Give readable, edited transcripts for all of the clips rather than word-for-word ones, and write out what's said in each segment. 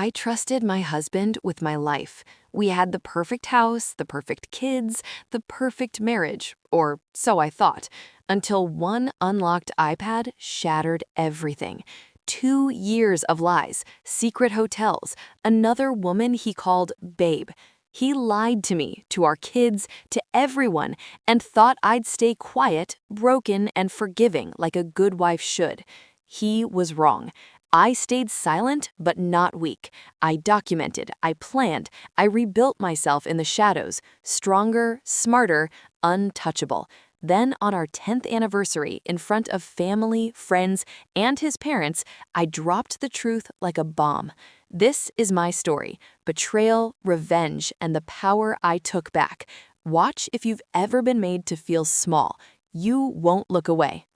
I trusted my husband with my life. We had the perfect house, the perfect kids, the perfect marriage, or so I thought, until one unlocked iPad shattered everything. 2 years of lies, secret hotels, another woman he called babe. He lied to me, to our kids, to everyone, and thought I'd stay quiet, broken, and forgiving like a good wife should. He was wrong. I stayed silent, but not weak. I documented, I planned, I rebuilt myself in the shadows, stronger, smarter, untouchable. Then, on our 10th anniversary, in front of family, friends, and his parents, I dropped the truth like a bomb. This is my story: betrayal, revenge, and the power I took back. Watch if you've ever been made to feel small. You won't look away.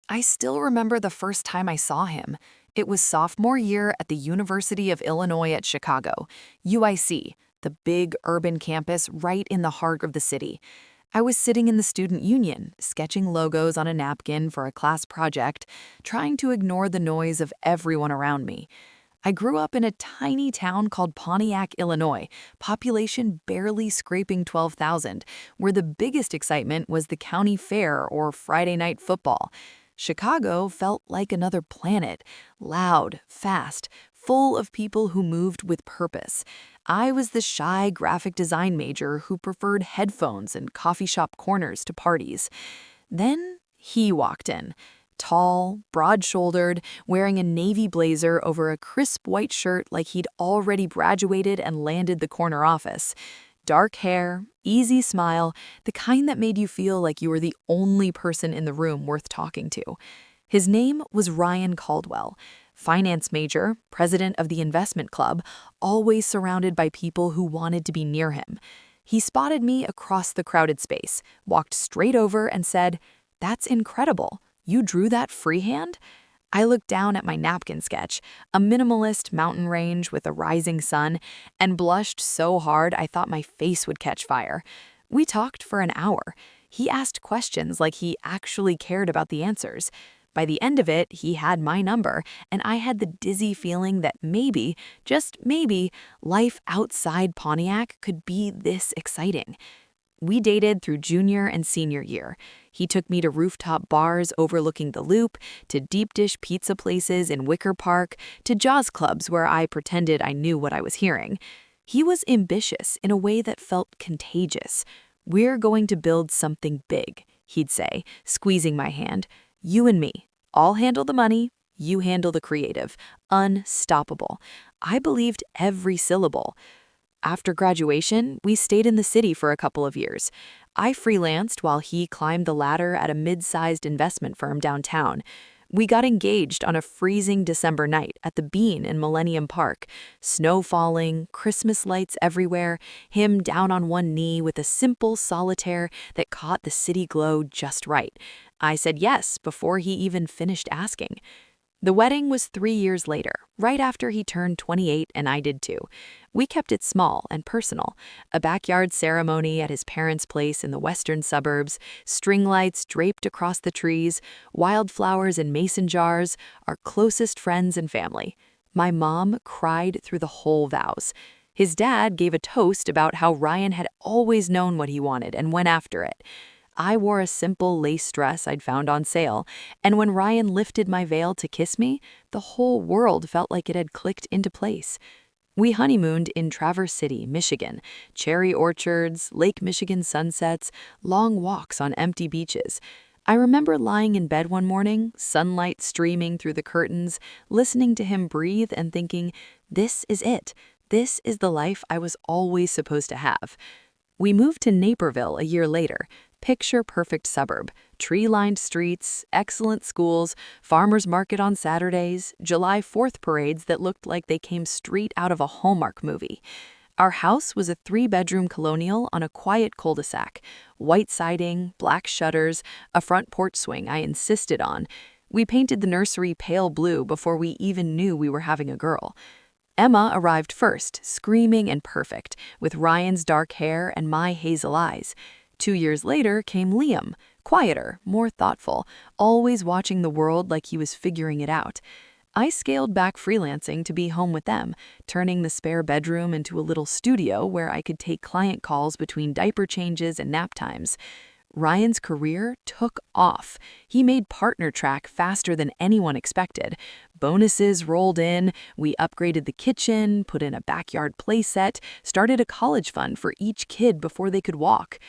I still remember the first time I saw him. It was sophomore year at the University of Illinois at Chicago, UIC, the big urban campus right in the heart of the city. I was sitting in the student union, sketching logos on a napkin for a class project, trying to ignore the noise of everyone around me. I grew up in a tiny town called Pontiac, Illinois, population barely scraping 12,000, where the biggest excitement was the county fair or Friday night football. Chicago felt like another planet, loud, fast, full of people who moved with purpose. I was the shy graphic design major who preferred headphones and coffee shop corners to parties. Then he walked in. Tall, broad-shouldered, wearing a navy blazer over a crisp white shirt like he'd already graduated and landed the corner office. Dark hair, easy smile, the kind that made you feel like you were the only person in the room worth talking to. His name was Ryan Caldwell, finance major, president of the investment club, always surrounded by people who wanted to be near him. He spotted me across the crowded space, walked straight over and said, "That's incredible. You drew that freehand?" I looked down at my napkin sketch, a minimalist mountain range with a rising sun, and blushed so hard I thought my face would catch fire. We talked for an hour. He asked questions like he actually cared about the answers. By the end of it, he had my number, and I had the dizzy feeling that maybe, just maybe, life outside Pontiac could be this exciting. We dated through junior and senior year. He took me to rooftop bars overlooking the Loop, to deep dish pizza places in Wicker Park, to jazz clubs where I pretended I knew what I was hearing. He was ambitious in a way that felt contagious. "We're going to build something big," he'd say, squeezing my hand. "You and me. I'll handle the money. You handle the creative." Unstoppable. I believed every syllable. After graduation, we stayed in the city for a couple of years. I freelanced while he climbed the ladder at a mid-sized investment firm downtown. We got engaged on a freezing December night at the Bean in Millennium Park. Snow falling, Christmas lights everywhere, him down on one knee with a simple solitaire that caught the city glow just right. I said yes before he even finished asking. The wedding was 3 years later, right after he turned 28 and I did too. We kept it small and personal. A backyard ceremony at his parents' place in the western suburbs, string lights draped across the trees, wildflowers in mason jars, our closest friends and family. My mom cried through the whole vows. His dad gave a toast about how Ryan had always known what he wanted and went after it. I wore a simple lace dress I'd found on sale, and when Ryan lifted my veil to kiss me, the whole world felt like it had clicked into place. We honeymooned in Traverse City, Michigan, cherry orchards, Lake Michigan sunsets, long walks on empty beaches. I remember lying in bed one morning, sunlight streaming through the curtains, listening to him breathe and thinking, this is it. This is the life I was always supposed to have. We moved to Naperville a year later. Picture-perfect suburb, tree-lined streets, excellent schools, farmers market on Saturdays, July 4th parades that looked like they came straight out of a Hallmark movie. Our house was a 3-bedroom colonial on a quiet cul-de-sac, white siding, black shutters, a front porch swing I insisted on. We painted the nursery pale blue before we even knew we were having a girl. Emma arrived first, screaming and perfect, with Ryan's dark hair and my hazel eyes. 2 years later came Liam, quieter, more thoughtful, always watching the world like he was figuring it out. I scaled back freelancing to be home with them, turning the spare bedroom into a little studio where I could take client calls between diaper changes and nap times. Ryan's career took off. He made partner track faster than anyone expected. Bonuses rolled in, we upgraded the kitchen, put in a backyard playset, started a college fund for each kid before they could walk.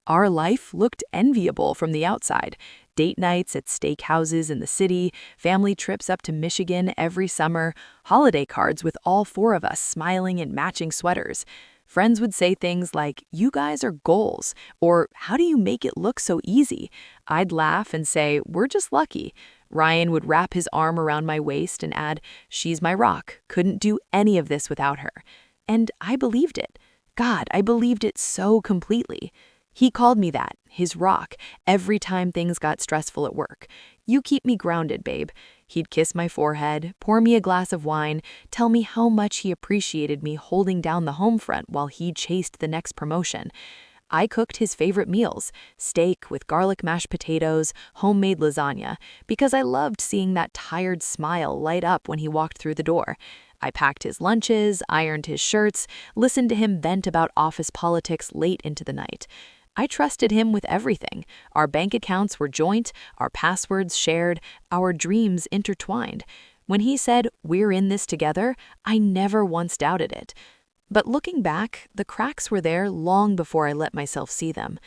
Our life looked enviable from the outside. Date nights at steakhouses in the city, family trips up to Michigan every summer, holiday cards with all four of us smiling in matching sweaters. Friends would say things like, "You guys are goals," or "How do you make it look so easy?" I'd laugh and say, "We're just lucky." Ryan would wrap his arm around my waist and add, "She's my rock, couldn't do any of this without her." And I believed it. God, I believed it so completely. He called me that, his rock, every time things got stressful at work. "You keep me grounded, babe." He'd kiss my forehead, pour me a glass of wine, tell me how much he appreciated me holding down the home front while he chased the next promotion. I cooked his favorite meals, steak with garlic mashed potatoes, homemade lasagna, because I loved seeing that tired smile light up when he walked through the door. I packed his lunches, ironed his shirts, listened to him vent about office politics late into the night. I trusted him with everything. Our bank accounts were joint, our passwords shared, our dreams intertwined. When he said, "We're in this together," I never once doubted it. But looking back, the cracks were there long before I let myself see them.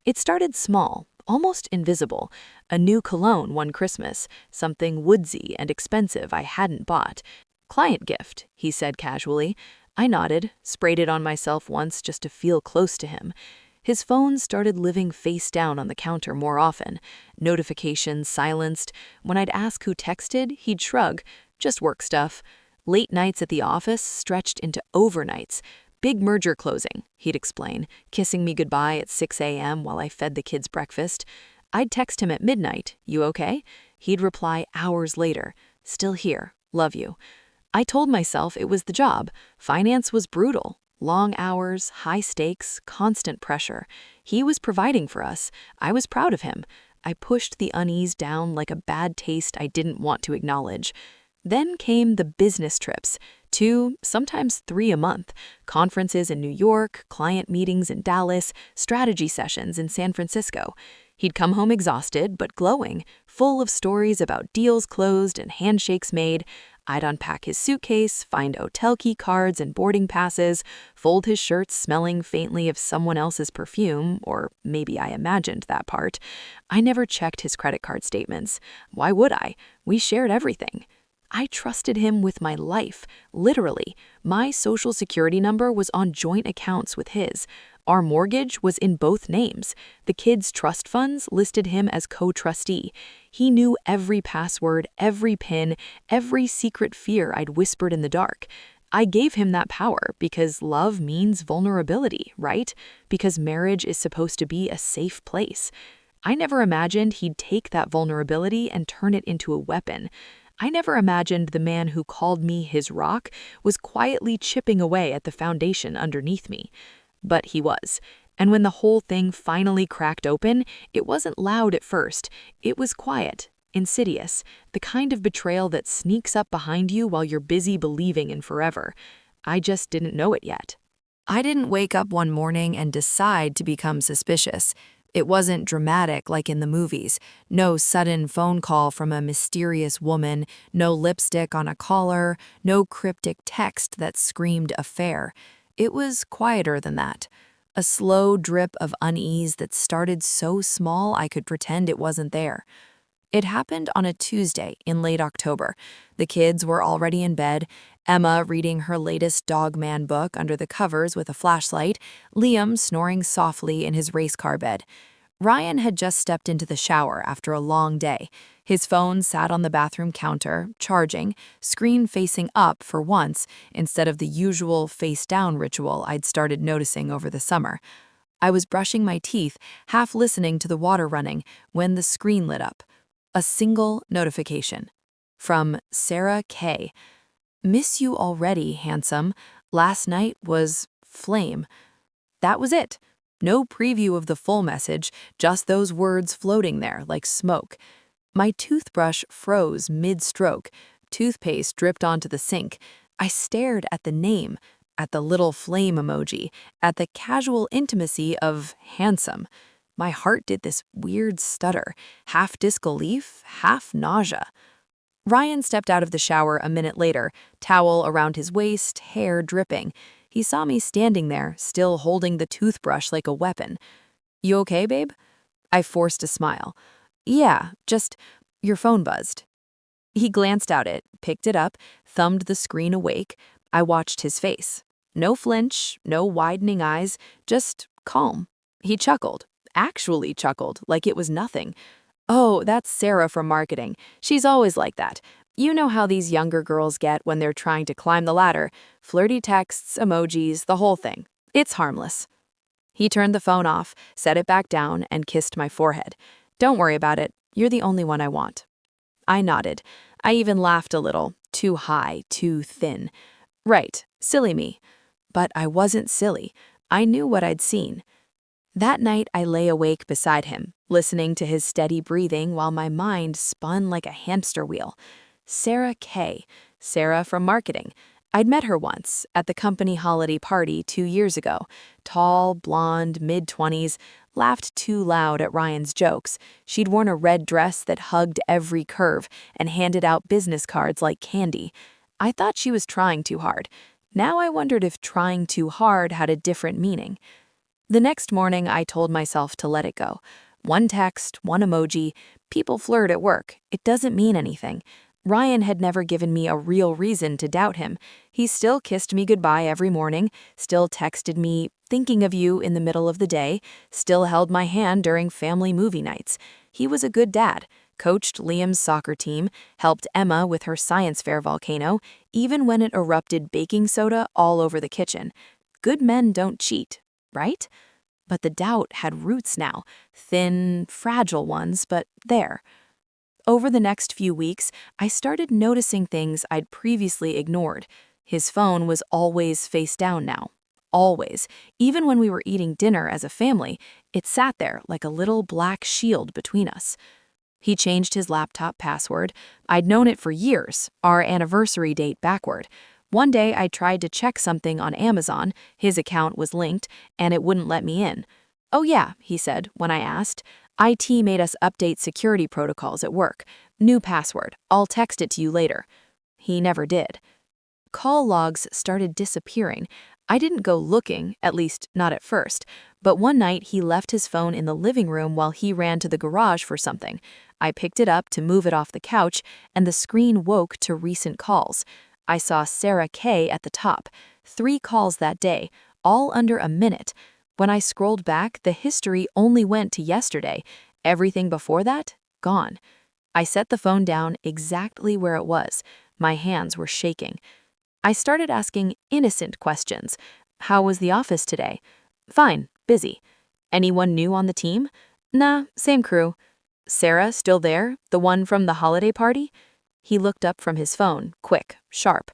It started small, almost invisible. A new cologne one Christmas, something woodsy and expensive I hadn't bought. "Client gift," he said casually. I nodded, sprayed it on myself once just to feel close to him. His phone started living face down on the counter more often. Notifications silenced. When I'd ask who texted, he'd shrug. "Just work stuff." Late nights at the office stretched into overnights. "Big merger closing," he'd explain, kissing me goodbye at 6 a.m. while I fed the kids breakfast. I'd text him at midnight, "You okay?" He'd reply hours later, "Still here, love you." I told myself it was the job. Finance was brutal. Long hours, high stakes, constant pressure. He was providing for us. I was proud of him. I pushed the unease down like a bad taste I didn't want to acknowledge. Then came the business trips, 2, sometimes 3 a month, conferences in New York, client meetings in Dallas, strategy sessions in San Francisco. He'd come home exhausted but glowing, full of stories about deals closed and handshakes made. I'd unpack his suitcase, find hotel key cards and boarding passes, fold his shirts smelling faintly of someone else's perfume, or maybe I imagined that part. I never checked his credit card statements. Why would I? We shared everything. I trusted him with my life, literally. My social security number was on joint accounts with his. Our mortgage was in both names. The kids' trust funds listed him as co-trustee. He knew every password, every PIN, every secret fear I'd whispered in the dark. I gave him that power because love means vulnerability, right? Because marriage is supposed to be a safe place. I never imagined he'd take that vulnerability and turn it into a weapon. I never imagined the man who called me his rock was quietly chipping away at the foundation underneath me. But he was. And when the whole thing finally cracked open, it wasn't loud at first. It was quiet, insidious, the kind of betrayal that sneaks up behind you while you're busy believing in forever. I just didn't know it yet. I didn't wake up one morning and decide to become suspicious. It wasn't dramatic like in the movies. No sudden phone call from a mysterious woman, no lipstick on a collar, no cryptic text that screamed affair. It was quieter than that. A slow drip of unease that started so small I could pretend it wasn't there. It happened on a Tuesday in late October. The kids were already in bed, Emma reading her latest Dog Man book under the covers with a flashlight, Liam snoring softly in his race car bed. Ryan had just stepped into the shower after a long day. His phone sat on the bathroom counter, charging, screen facing up for once, instead of the usual face-down ritual I'd started noticing over the summer. I was brushing my teeth, half listening to the water running, when the screen lit up. A single notification. From Sarah K. "Miss you already, handsome. Last night was flame." That was it. No preview of the full message, just those words floating there like smoke. My toothbrush froze mid-stroke. toothpaste dripped onto the sink. I stared at the name, at the little flame emoji, at the casual intimacy of handsome. My heart did this weird stutter, half disbelief, half nausea. Ryan stepped out of the shower a minute later, towel around his waist, hair dripping. He saw me standing there, still holding the toothbrush like a weapon. "You okay, babe?" I forced a smile. "Yeah, just your phone buzzed." He glanced at it, picked it up, thumbed the screen awake. I watched his face. No flinch, no widening eyes, just calm. He chuckled, actually chuckled, like it was nothing. "Oh, that's Sarah from marketing. She's always like that. You know how these younger girls get when they're trying to climb the ladder. Flirty texts, emojis, the whole thing. It's harmless." He turned the phone off, set it back down, and kissed my forehead. "Don't worry about it. You're the only one I want." I nodded. I even laughed a little. Too high, too thin. Right, silly me. But I wasn't silly. I knew what I'd seen. That night, I lay awake beside him, listening to his steady breathing while my mind spun like a hamster wheel. Sarah Kay, Sarah from marketing. I'd met her once at the company holiday party 2 years ago. Tall, blonde, mid-20s, laughed too loud at Ryan's jokes. She'd worn a red dress that hugged every curve and handed out business cards like candy. I thought she was trying too hard. Now I wondered if trying too hard had a different meaning. The next morning, I told myself to let it go. One text, one emoji. People flirt at work. It doesn't mean anything. Ryan had never given me a real reason to doubt him. He still kissed me goodbye every morning, still texted me, "thinking of you," in the middle of the day, still held my hand during family movie nights. He was a good dad, coached Liam's soccer team, helped Emma with her science fair volcano, even when it erupted baking soda all over the kitchen. Good men don't cheat, right? But the doubt had roots now, thin, fragile ones, but there. Over the next few weeks, I started noticing things I'd previously ignored. His phone was always face down now. Always. Even when we were eating dinner as a family, it sat there like a little black shield between us. He changed his laptop password. I'd known it for years, our anniversary date backward. One day I tried to check something on Amazon, his account was linked, and it wouldn't let me in. "Oh yeah," he said when I asked. "IT made us update security protocols at work. New password. I'll text it to you later." He never did. Call logs started disappearing. I didn't go looking, at least not at first, but one night he left his phone in the living room while he ran to the garage for something. I picked it up to move it off the couch, and the screen woke to recent calls. I saw Sarah Kay at the top. 3 calls that day, all under a minute. When I scrolled back, the history only went to yesterday. Everything before that, gone. I set the phone down exactly where it was. My hands were shaking. I started asking innocent questions. "How was the office today?" "Fine, busy." "Anyone new on the team?" "Nah, same crew." "Sarah still there, the one from the holiday party?" He looked up from his phone, quick, sharp.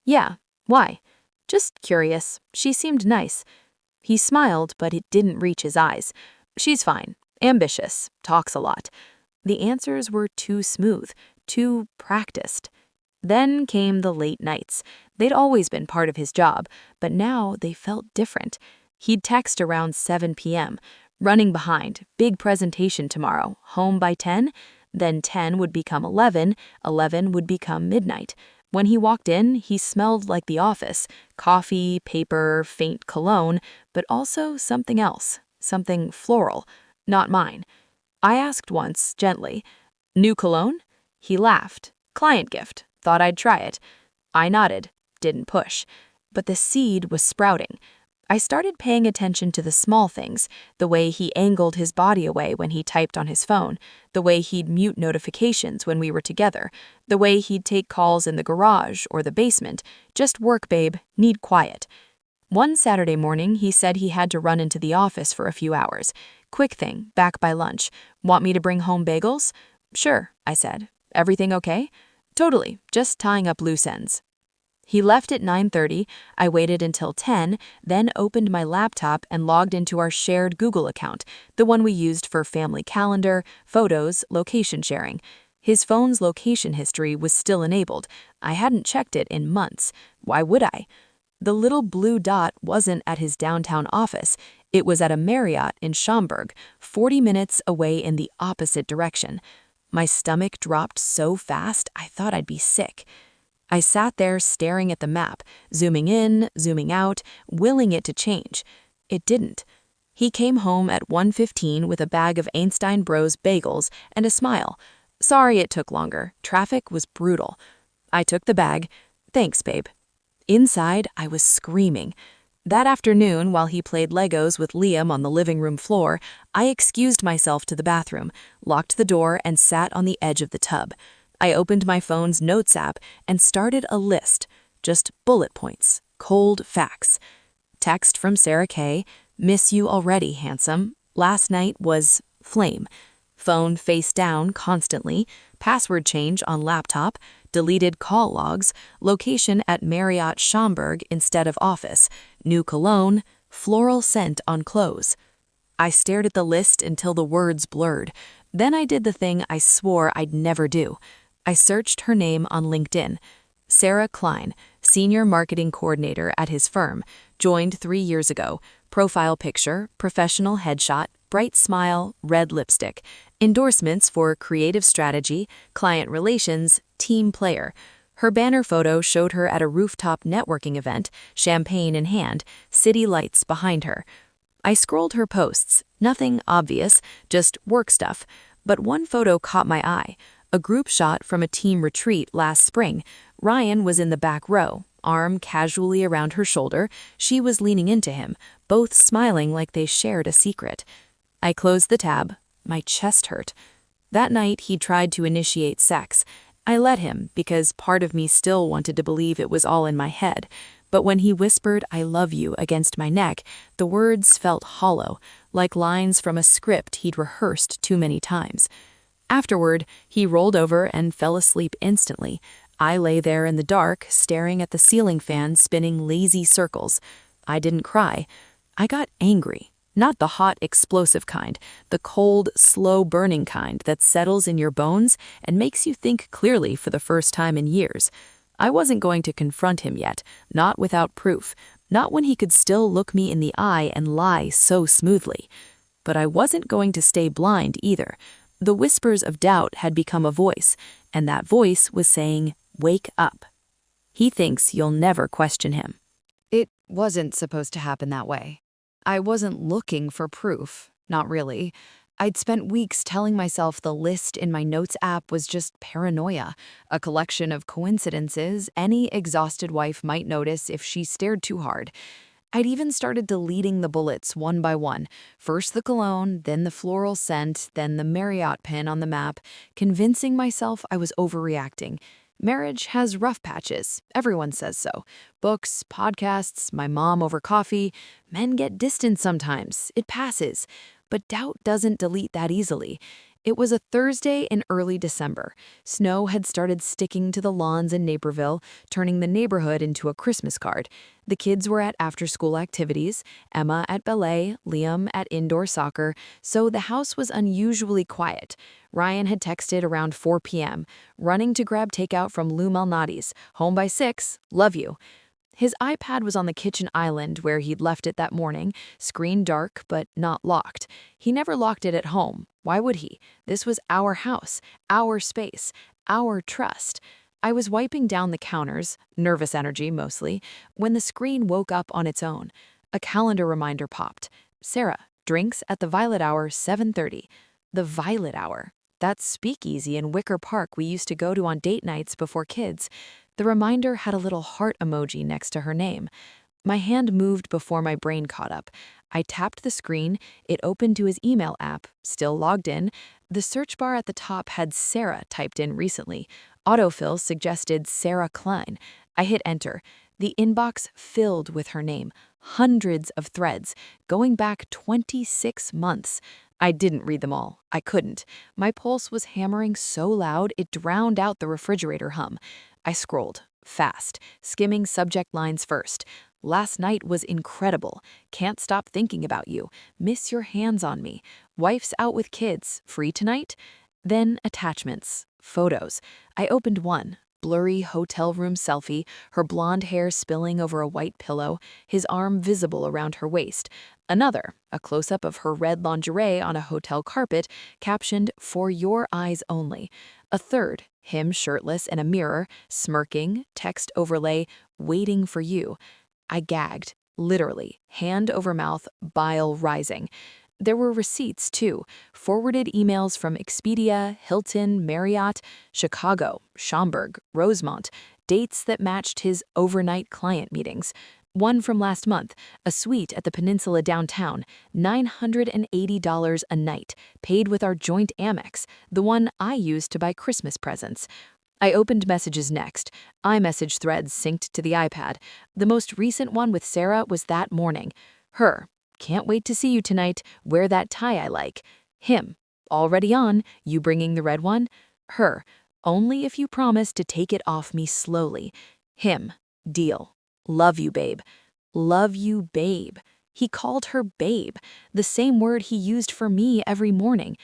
"Yeah, why?" "Just curious. She seemed nice." He smiled, but it didn't reach his eyes. "She's fine, ambitious, talks a lot." The answers were too smooth, too practiced. Then came the late nights. They'd always been part of his job, but now they felt different. He'd text around 7 p.m., "running behind, big presentation tomorrow, home by 10? Then 10 would become 11, 11 would become midnight. When he walked in, he smelled like the office, coffee, paper, faint cologne, but also something else, something floral, not mine. I asked once, gently, "New cologne?" He laughed. "Client gift. Thought I'd try it." I nodded, didn't push. But the seed was sprouting. I started paying attention to the small things, the way he angled his body away when he typed on his phone, the way he'd mute notifications when we were together, the way he'd take calls in the garage or the basement. "Just work, babe. Need quiet." One Saturday morning, he said he had to run into the office for a few hours. "Quick thing, back by lunch. Want me to bring home bagels?" "Sure," I said. "Everything okay?" "Totally, just tying up loose ends." He left at 9:30, I waited until 10, then opened my laptop and logged into our shared Google account, the one we used for family calendar, photos, location sharing. His phone's location history was still enabled. I hadn't checked it in months. Why would I? The little blue dot wasn't at his downtown office. It was at a Marriott in Schaumburg, 40 minutes away in the opposite direction. My stomach dropped so fast I thought I'd be sick. I sat there staring at the map, zooming in, zooming out, willing it to change. It didn't. He came home at 1:15 with a bag of Einstein Bros bagels and a smile. Sorry it took longer. Traffic was brutal. I took the bag. Thanks, babe. Inside, I was screaming. That afternoon, while he played Legos with Liam on the living room floor, I excused myself to the bathroom, locked the door, and sat on the edge of the tub. I opened my phone's notes app and started a list. Just bullet points, cold facts. Text from Sarah K. Miss you already, handsome. Last night was flame. Phone face down constantly. Password change on laptop. Deleted call logs. Location at Marriott Schaumburg instead of office. New cologne. Floral scent on clothes. I stared at the list until the words blurred. Then I did the thing I swore I'd never do. I searched her name on LinkedIn. Sarah Klein, Senior Marketing Coordinator at his firm, joined 3 years ago. Profile picture, professional headshot, bright smile, red lipstick. Endorsements for creative strategy, client relations, team player. Her banner photo showed her at a rooftop networking event, champagne in hand, city lights behind her. I scrolled her posts, nothing obvious, just work stuff. But one photo caught my eye. A group shot from a team retreat last spring. Ryan was in the back row, arm casually around her shoulder. She was leaning into him, both smiling like they shared a secret. I closed the tab. My chest hurt. That night, he tried to initiate sex. I let him because part of me still wanted to believe it was all in my head. But when he whispered, "I love you," against my neck, the words felt hollow, like lines from a script he'd rehearsed too many times. Afterward, he rolled over and fell asleep instantly. I lay there in the dark, staring at the ceiling fan spinning lazy circles. I didn't cry. I got angry. Not the hot, explosive kind, the cold, slow-burning kind that settles in your bones and makes you think clearly for the first time in years. I wasn't going to confront him yet, not without proof, not when he could still look me in the eye and lie so smoothly. But I wasn't going to stay blind either. The whispers of doubt had become a voice, and that voice was saying, "Wake up." He thinks you'll never question him. It wasn't supposed to happen that way. I wasn't looking for proof, not really. I'd spent weeks telling myself the list in my notes app was just paranoia, a collection of coincidences any exhausted wife might notice if she stared too hard. I'd even started deleting the bullets one by one. First the cologne, then the floral scent, then the Marriott pin on the map, convincing myself I was overreacting. Marriage has rough patches. Everyone says so. Books, podcasts, my mom over coffee. Men get distant sometimes. It passes. But doubt doesn't delete that easily. It was a Thursday in early December. Snow had started sticking to the lawns in Naperville, turning the neighborhood into a Christmas card. The kids were at after-school activities, Emma at ballet, Liam at indoor soccer, so the house was unusually quiet. Ryan had texted around 4 p.m., running to grab takeout from Lou Malnati's, home by 6, love you. His iPad was on the kitchen island where he'd left it that morning, screen dark but not locked. He never locked it at home. Why would he? This was our house, our space, our trust. I was wiping down the counters, nervous energy mostly, when the screen woke up on its own. A calendar reminder popped. Sarah, drinks at the Violet Hour, 7:30. The Violet Hour. That speakeasy in Wicker Park we used to go to on date nights before kids. The reminder had a little heart emoji next to her name. My hand moved before my brain caught up. I tapped the screen. It opened to his email app, still logged in. The search bar at the top had Sarah typed in recently. Autofill suggested Sarah Klein. I hit enter. The inbox filled with her name. Hundreds of threads, going back 26 months. I didn't read them all. I couldn't. My pulse was hammering so loud it drowned out the refrigerator hum. I scrolled, fast, skimming subject lines first. Last night was incredible. Can't stop thinking about you. Miss your hands on me. Wife's out with kids. Free tonight? Then attachments. Photos. I opened one. Blurry hotel room selfie, her blonde hair spilling over a white pillow, his arm visible around her waist. Another, a close-up of her red lingerie on a hotel carpet, captioned, "For your eyes only." A third, him shirtless in a mirror, smirking, text overlay, "Waiting for you." I gagged, literally, hand over mouth, bile rising. There were receipts, too, forwarded emails from Expedia, Hilton, Marriott, Chicago, Schaumburg, Rosemont, dates that matched his overnight client meetings. One from last month, a suite at the Peninsula downtown, $980 a night, paid with our joint Amex, the one I used to buy Christmas presents. I opened messages next. iMessage threads synced to the iPad. The most recent one with Sarah was that morning. Her, "Can't wait to see you tonight. Wear that tie I like." Him, "Already on. You bringing the red one?" Her, "Only if you promise to take it off me slowly." Him, "Deal. Love you, babe." Love you, babe. He called her babe, the same word he used for me every morning.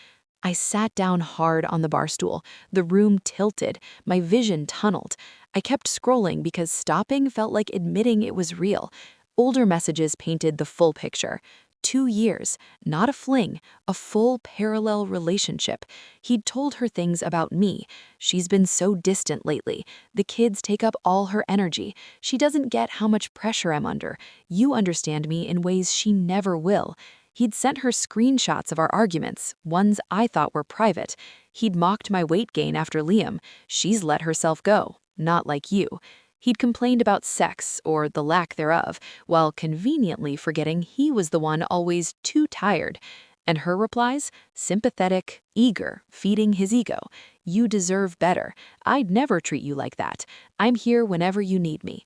I sat down hard on the bar stool, the room tilted, my vision tunneled. I kept scrolling because stopping felt like admitting it was real. Older messages painted the full picture. 2 years, not a fling, a full parallel relationship. He'd told her things about me. She's been so distant lately. The kids take up all her energy. She doesn't get how much pressure I'm under. You understand me in ways she never will. He'd sent her screenshots of our arguments, ones I thought were private. He'd mocked my weight gain after Liam. She's let herself go, not like you. He'd complained about sex, or the lack thereof, while conveniently forgetting he was the one always too tired. And her replies? Sympathetic, eager, feeding his ego. "You deserve better. I'd never treat you like that. I'm here whenever you need me."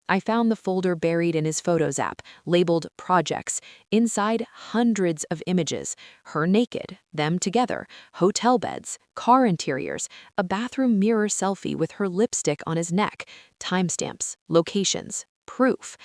I found the folder buried in his Photos app, labeled Projects. Inside, hundreds of images. Her naked, them together, hotel beds, car interiors, a bathroom mirror selfie with her lipstick on his neck, timestamps, locations, proof.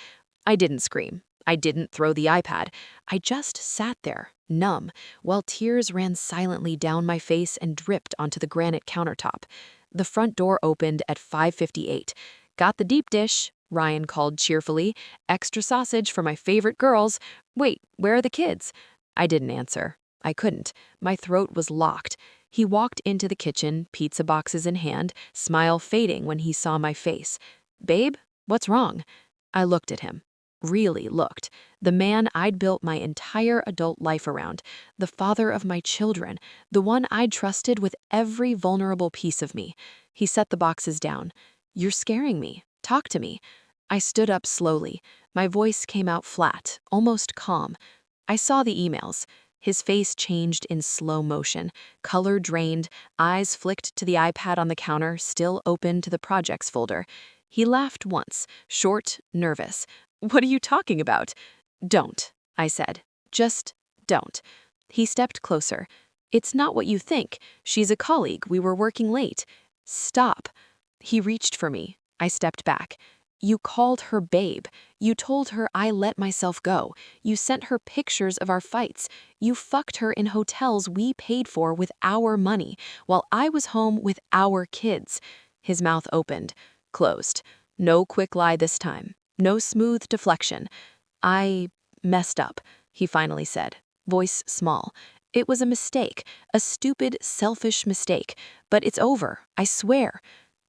I didn't scream. I didn't throw the iPad. I just sat there, numb, while tears ran silently down my face and dripped onto the granite countertop. The front door opened at 5:58. "Got the deep dish," Ryan called cheerfully. "Extra sausage for my favorite girls. Wait, where are the kids?" I didn't answer. I couldn't. My throat was locked. He walked into the kitchen, pizza boxes in hand, smile fading when he saw my face. "Babe, what's wrong?" I looked at him. Really looked. The man I'd built my entire adult life around. The father of my children. The one I'd trusted with every vulnerable piece of me. He set the boxes down. "You're scaring me. Talk to me." I stood up slowly. My voice came out flat, almost calm. I saw the emails. His face changed in slow motion, color drained, eyes flicked to the iPad on the counter, still open to the projects folder. He laughed once, short, nervous. "What are you talking about?" "Don't," I said. "Just don't." He stepped closer. "It's not what you think. She's a colleague. We were working late." "Stop." He reached for me. I stepped back. "You called her babe. You told her I let myself go. You sent her pictures of our fights. You fucked her in hotels we paid for with our money, while I was home with our kids." His mouth opened, closed. No quick lie this time. No smooth deflection. "I messed up," he finally said, voice small. "It was a mistake, a stupid, selfish mistake. But it's over, I swear."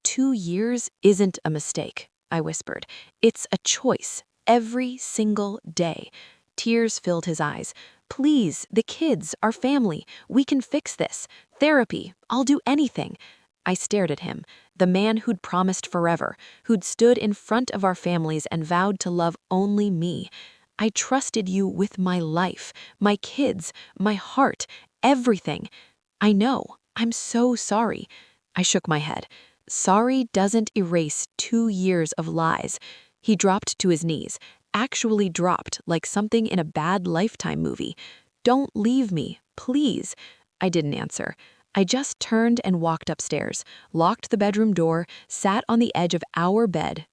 2 years isn't a mistake, I whispered. "It's a choice, every single day." Tears filled his eyes. "Please, the kids, our family, we can fix this. Therapy, I'll do anything." I stared at him, the man who'd promised forever, who'd stood in front of our families and vowed to love only me. "I trusted you with my life, my kids, my heart, everything." "I know. I'm so sorry." I shook my head. Sorry doesn't erase 2 years of lies. He dropped to his knees, actually dropped like something in a bad Lifetime movie. "Don't leave me, please." I didn't answer. I just turned and walked upstairs, locked the bedroom door, sat on the edge of our bed,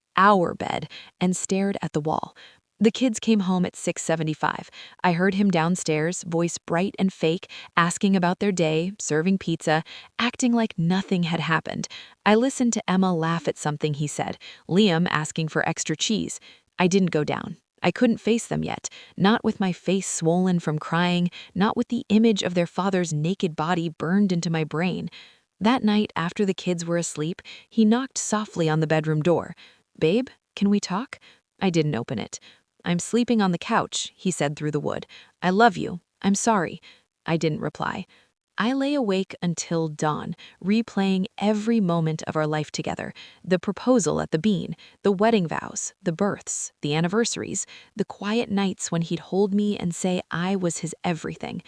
and stared at the wall. The kids came home at 6:75. I heard him downstairs, voice bright and fake, asking about their day, serving pizza, acting like nothing had happened. I listened to Emma laugh at something he said, Liam asking for extra cheese. I didn't go down. I couldn't face them yet, not with my face swollen from crying, not with the image of their father's naked body burned into my brain. That night, after the kids were asleep, he knocked softly on the bedroom door. "Babe, can we talk?" I didn't open it. "I'm sleeping on the couch," he said through the wood. "I love you. I'm sorry." I didn't reply. I lay awake until dawn, replaying every moment of our life together. The proposal at the Bean, the wedding vows, the births, the anniversaries, the quiet nights when he'd hold me and say I was his everything.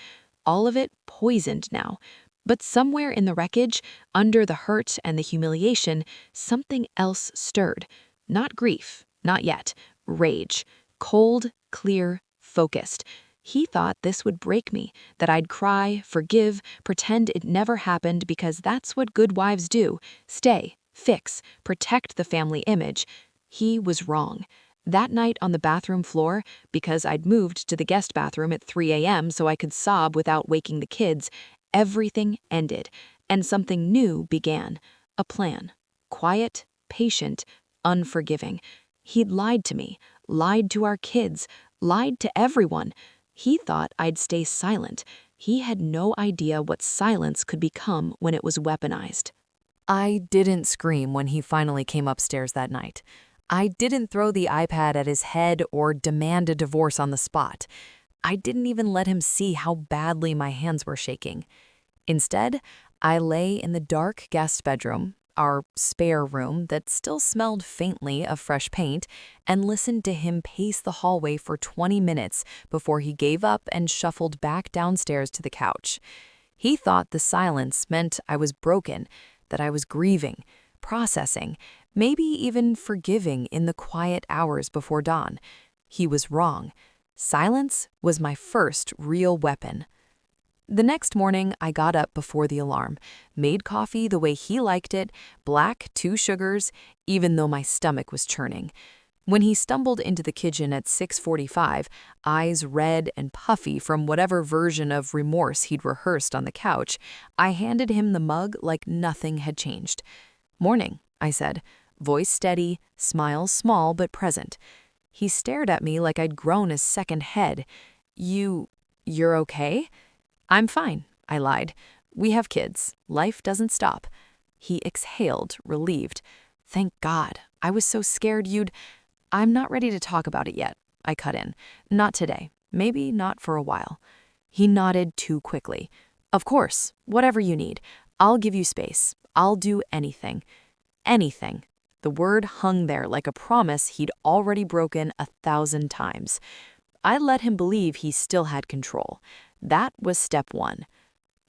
All of it poisoned now. But somewhere in the wreckage, under the hurt and the humiliation, something else stirred. Not grief, not yet. Rage. Cold, clear, focused. He thought this would break me, that I'd cry, forgive, pretend it never happened because that's what good wives do. Stay, fix, protect the family image. He was wrong. That night on the bathroom floor, because I'd moved to the guest bathroom at 3 a.m. so I could sob without waking the kids, everything ended, and something new began. A plan. Quiet, patient, unforgiving. He'd lied to me, lied to our kids, lied to everyone. He thought I'd stay silent. He had no idea what silence could become when it was weaponized. I didn't scream when he finally came upstairs that night. I didn't throw the iPad at his head or demand a divorce on the spot. I didn't even let him see how badly my hands were shaking. Instead, I lay in the dark guest bedroom, our spare room that still smelled faintly of fresh paint, and listened to him pace the hallway for 20 minutes before he gave up and shuffled back downstairs to the couch. He thought the silence meant I was broken, that I was grieving, processing, maybe even forgiving in the quiet hours before dawn. He was wrong. Silence was my first real weapon. The next morning, I got up before the alarm, made coffee the way he liked it, black, 2 sugars, even though my stomach was churning. When he stumbled into the kitchen at 6:45, eyes red and puffy from whatever version of remorse he'd rehearsed on the couch, I handed him the mug like nothing had changed. "Morning," I said, voice steady, smile small but present. He stared at me like I'd grown a second head. You're okay?" "I'm fine," I lied. "We have kids. Life doesn't stop." He exhaled, relieved. "Thank God. I was so scared you'd—" "I'm not ready to talk about it yet," I cut in. "Not today. Maybe not for a while." He nodded too quickly. "Of course. Whatever you need. I'll give you space. I'll do anything." Anything. The word hung there like a promise he'd already broken 1,000 times. I let him believe he still had control. That was step 1.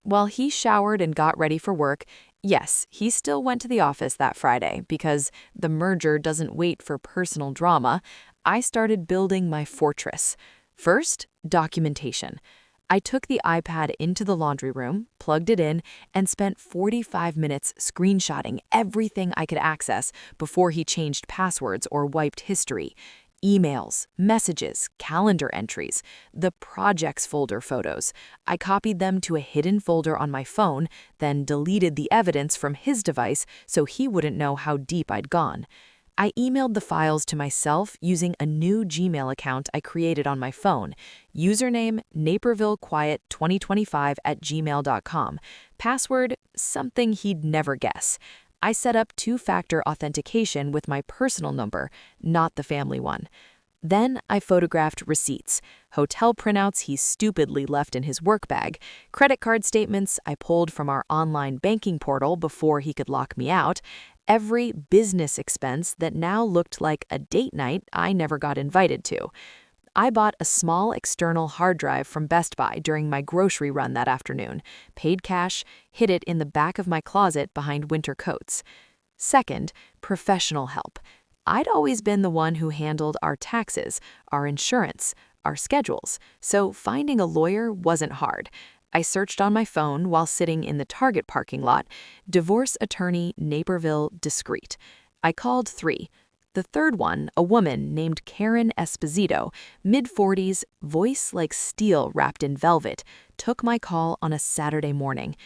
While he showered and got ready for work, yes, he still went to the office that Friday because the merger doesn't wait for personal drama. I started building my fortress. First, documentation. I took the iPad into the laundry room, plugged it in, and spent 45 minutes screenshotting everything I could access before he changed passwords or wiped history. Emails, messages, calendar entries, the projects folder photos. I copied them to a hidden folder on my phone, then deleted the evidence from his device so he wouldn't know how deep I'd gone. I emailed the files to myself using a new Gmail account I created on my phone. Username, napervillequiet2025@gmail.com. Password, something he'd never guess. I set up 2-factor authentication with my personal number, not the family one. Then I photographed receipts, hotel printouts he stupidly left in his work bag, credit card statements I pulled from our online banking portal before he could lock me out, every business expense that now looked like a date night I never got invited to. I bought a small external hard drive from Best Buy during my grocery run that afternoon, paid cash, hid it in the back of my closet behind winter coats. Second, professional help. I'd always been the one who handled our taxes, our insurance, our schedules, so finding a lawyer wasn't hard. I searched on my phone while sitting in the Target parking lot, divorce attorney Naperville discreet. I called 3. The third one, a woman named Karen Esposito, mid-40s, voice like steel wrapped in velvet, took my call on a Saturday morning.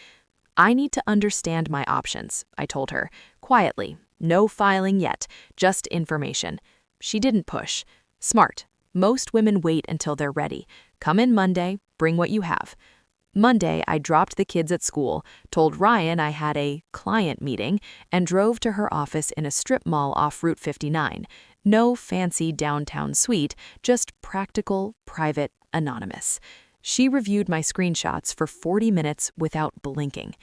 I need to understand my options, I told her, quietly. No filing yet, just information. She didn't push. Smart. Most women wait until they're ready. Come in Monday, bring what you have. Monday, I dropped the kids at school, told Ryan I had a client meeting, and drove to her office in a strip mall off Route 59. No fancy downtown suite, just practical, private, anonymous. She reviewed my screenshots for 40 minutes without blinking.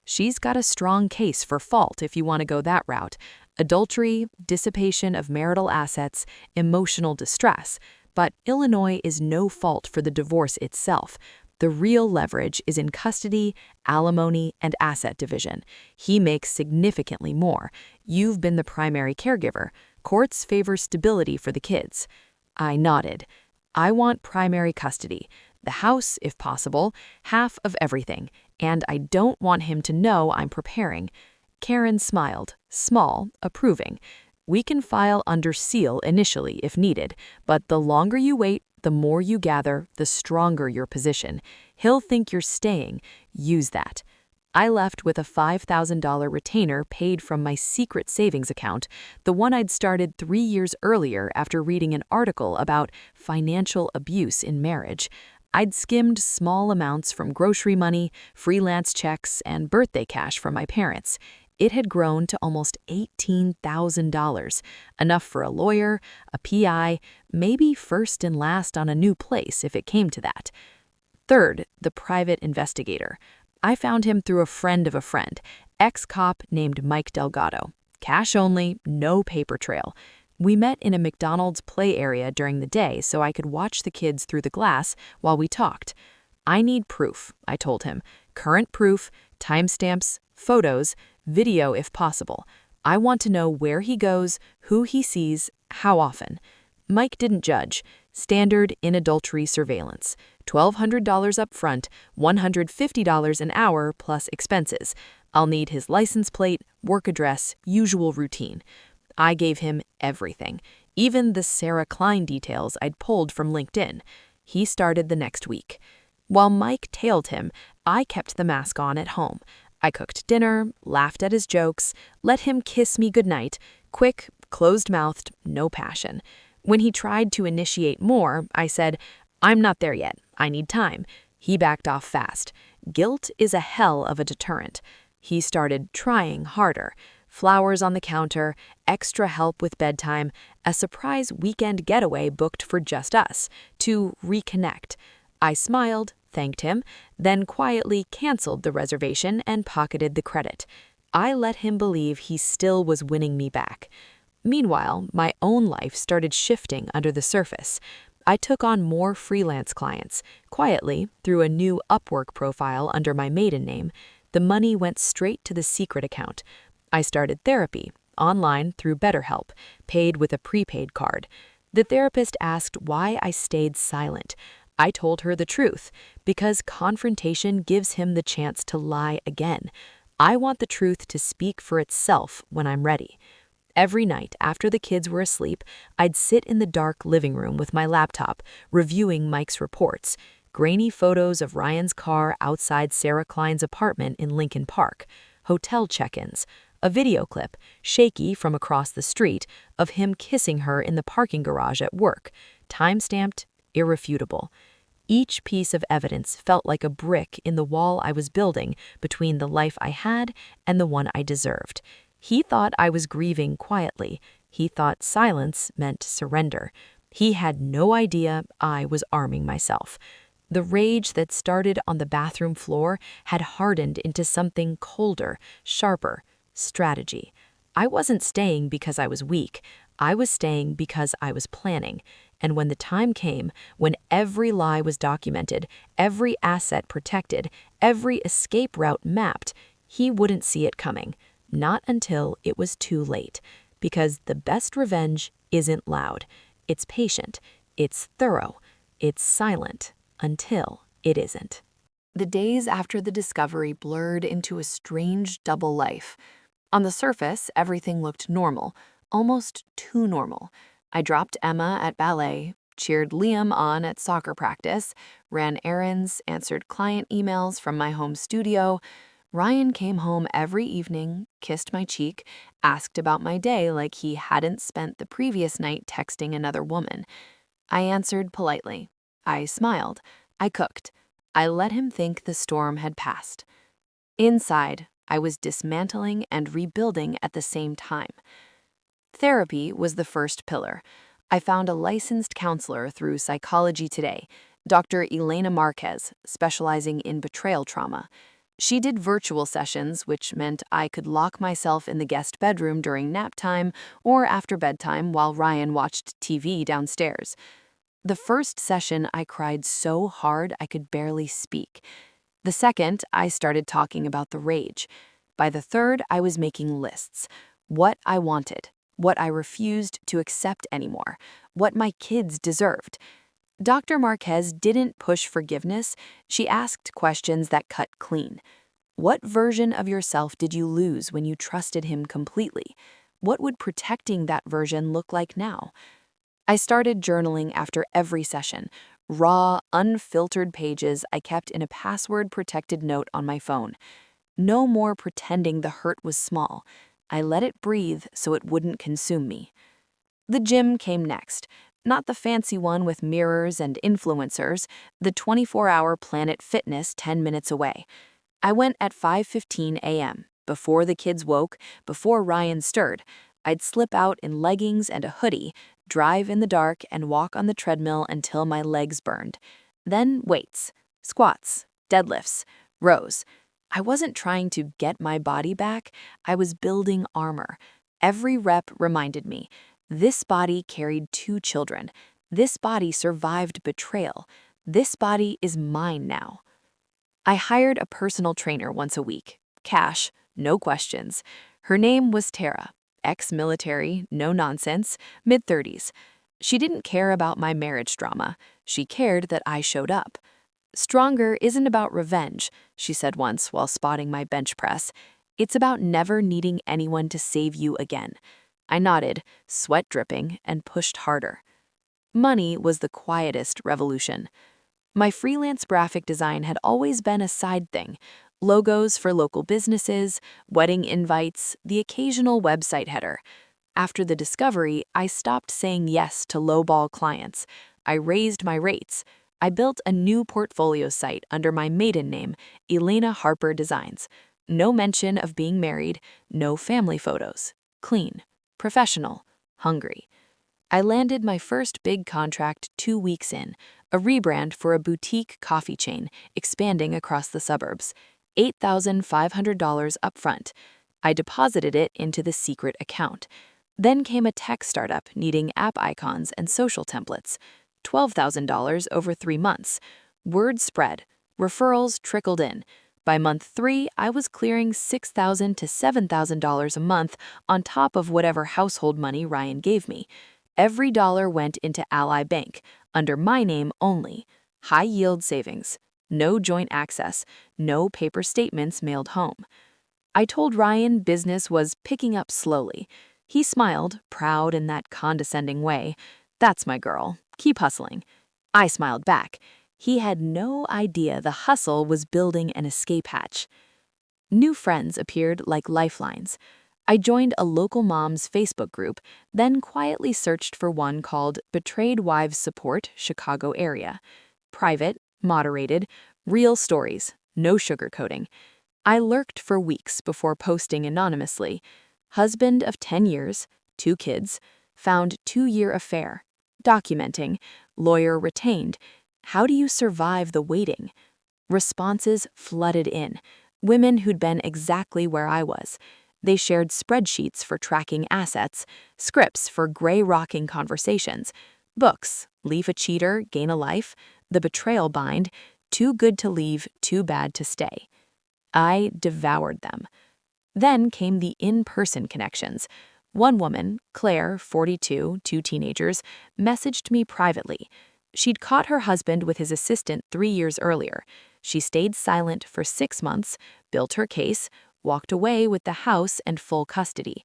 She's got a strong case for fault if you want to go that route. Adultery, dissipation of marital assets, emotional distress. But Illinois is no fault for the divorce itself. The real leverage is in custody, alimony, and asset division. He makes significantly more. You've been the primary caregiver. Courts favor stability for the kids. I nodded. I want primary custody. The house, if possible, half of everything, and I don't want him to know I'm preparing. Karen smiled, small, approving. We can file under seal initially if needed, but the longer you wait, the more you gather, the stronger your position. He'll think you're staying. Use that. I left with a $5,000 retainer paid from my secret savings account, the one I'd started 3 years earlier after reading an article about financial abuse in marriage. I'd skimmed small amounts from grocery money, freelance checks, and birthday cash from my parents. It had grown to almost $18,000, enough for a lawyer, a PI, maybe first and last on a new place if it came to that. Third, the private investigator. I found him through a friend of a friend, ex-cop named Mike Delgado. Cash only, no paper trail. We met in a McDonald's play area during the day so I could watch the kids through the glass while we talked. I need proof, I told him. Current proof, timestamps, photos, video if possible. I want to know where he goes, who he sees, how often. Mike didn't judge. Standard in adultery surveillance. $1,200 up front, $150 an hour plus expenses. I'll need his license plate, work address, usual routine. I gave him everything, even the Sarah Klein details I'd pulled from LinkedIn. He started the next week. While Mike tailed him, I kept the mask on at home. I cooked dinner, laughed at his jokes, let him kiss me goodnight, quick, closed-mouthed, no passion. When he tried to initiate more, I said, "I'm not there yet. I need time." He backed off fast. Guilt is a hell of a deterrent. He started trying harder. Flowers on the counter, extra help with bedtime, a surprise weekend getaway booked for just us, to reconnect. I smiled, thanked him, then quietly canceled the reservation and pocketed the credit. I let him believe he still was winning me back. Meanwhile, my own life started shifting under the surface. I took on more freelance clients, quietly, through a new Upwork profile under my maiden name. The money went straight to the secret account. I started therapy, online through BetterHelp, paid with a prepaid card. The therapist asked why I stayed silent. I told her the truth, because confrontation gives him the chance to lie again. I want the truth to speak for itself when I'm ready. Every night after the kids were asleep, I'd sit in the dark living room with my laptop, reviewing Mike's reports, grainy photos of Ryan's car outside Sarah Klein's apartment in Lincoln Park, hotel check-ins, a video clip, shaky from across the street, of him kissing her in the parking garage at work, time-stamped, irrefutable. Each piece of evidence felt like a brick in the wall I was building between the life I had and the one I deserved. He thought I was grieving quietly. He thought silence meant surrender. He had no idea I was arming myself. The rage that started on the bathroom floor had hardened into something colder, sharper, strategy. I wasn't staying because I was weak. I was staying because I was planning. And when the time came, when every lie was documented, every asset protected, every escape route mapped, he wouldn't see it coming. Not until it was too late. Because the best revenge isn't loud. It's patient. It's thorough. It's silent until it isn't. The days after the discovery blurred into a strange double life. On the surface, everything looked normal. almost too normal. I dropped Emma at ballet, cheered Liam on at soccer practice, ran errands, answered client emails from my home studio. Ryan came home every evening, kissed my cheek, asked about my day like he hadn't spent the previous night texting another woman. I answered politely. I smiled. I cooked. I let him think the storm had passed. Inside, I was dismantling and rebuilding at the same time. Therapy was the first pillar. I found a licensed counselor through Psychology Today, Dr. Elena Marquez, specializing in betrayal trauma. She did virtual sessions, which meant I could lock myself in the guest bedroom during nap time or after bedtime while Ryan watched TV downstairs. The first session, I cried so hard I could barely speak. The second, I started talking about the rage. By the third, I was making lists. What I wanted, what I refused to accept anymore, what my kids deserved. Dr. Marquez didn't push forgiveness. She asked questions that cut clean. What version of yourself did you lose when you trusted him completely? What would protecting that version look like now? I started journaling after every session. Raw, unfiltered pages I kept in a password-protected note on my phone. No more pretending the hurt was small. I let it breathe so it wouldn't consume me. The gym came next. Not the fancy one with mirrors and influencers, the 24-hour Planet Fitness 10 minutes away. I went at 5:15 a.m., before the kids woke, before Ryan stirred. I'd slip out in leggings and a hoodie, drive in the dark, and walk on the treadmill until my legs burned. Then weights, squats, deadlifts, rows. I wasn't trying to get my body back, I was building armor. Every rep reminded me, this body carried 2 children. This body survived betrayal. This body is mine now. I hired a personal trainer once a week. Cash, no questions. Her name was Tara, ex-military, no nonsense, mid-30s. She didn't care about my marriage drama. She cared that I showed up. Stronger isn't about revenge, she said once while spotting my bench press. It's about never needing anyone to save you again. I nodded, sweat dripping, and pushed harder. Money was the quietest revolution. My freelance graphic design had always been a side thing. Logos for local businesses, wedding invites, the occasional website header. After the discovery, I stopped saying yes to lowball clients. I raised my rates. I built a new portfolio site under my maiden name, Elena Harper Designs. No mention of being married, no family photos. Clean, professional, hungry. I landed my first big contract 2 weeks in, a rebrand for a boutique coffee chain expanding across the suburbs. $8,500 upfront. I deposited it into the secret account. Then came a tech startup needing app icons and social templates. $12,000 over 3 months. Word spread. Referrals trickled in. By month 3, I was clearing $6,000 to $7,000 a month on top of whatever household money Ryan gave me. Every dollar went into Ally Bank, under my name only. High-yield savings. No joint access. No paper statements mailed home. I told Ryan business was picking up slowly. He smiled, proud in that condescending way. That's my girl. Keep hustling. I smiled back. He had no idea the hustle was building an escape hatch. New friends appeared like lifelines. I joined a local mom's Facebook group, then quietly searched for one called Betrayed Wives Support, Chicago Area. Private, moderated, real stories, no sugarcoating. I lurked for weeks before posting anonymously. Husband of 10 years, 2 kids, found 2-year affair. Documenting, lawyer retained. How do you survive the waiting? Responses flooded in. Women who'd been exactly where I was. They shared spreadsheets for tracking assets, scripts for gray-rocking conversations, books, Leave a Cheater, Gain a Life, The Betrayal Bind, Too Good to Leave, Too Bad to Stay. I devoured them. Then came the in-person connections. One woman, Claire, 42, 2 teenagers, messaged me privately. She'd caught her husband with his assistant 3 years earlier. She stayed silent for 6 months, built her case, walked away with the house and full custody.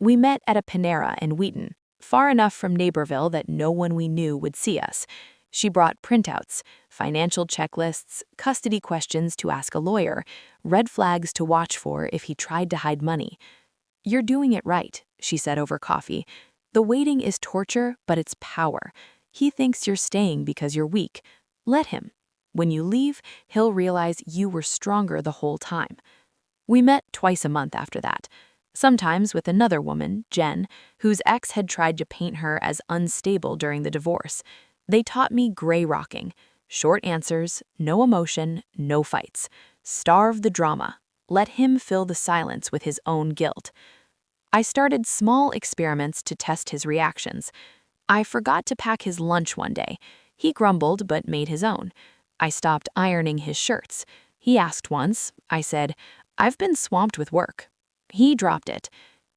We met at a Panera in Wheaton, far enough from Naperville that no one we knew would see us. She brought printouts, financial checklists, custody questions to ask a lawyer, red flags to watch for if he tried to hide money. "You're doing it right," she said over coffee. "The waiting is torture, but it's power. He thinks you're staying because you're weak. Let him. When you leave, he'll realize you were stronger the whole time." We met twice a month after that, sometimes with another woman, Jen, whose ex had tried to paint her as unstable during the divorce. They taught me gray rocking. Short answers, no emotion, no fights. Starve the drama. Let him fill the silence with his own guilt. I started small experiments to test his reactions. I forgot to pack his lunch one day. He grumbled but made his own. I stopped ironing his shirts. He asked once. I said, "I've been swamped with work." He dropped it.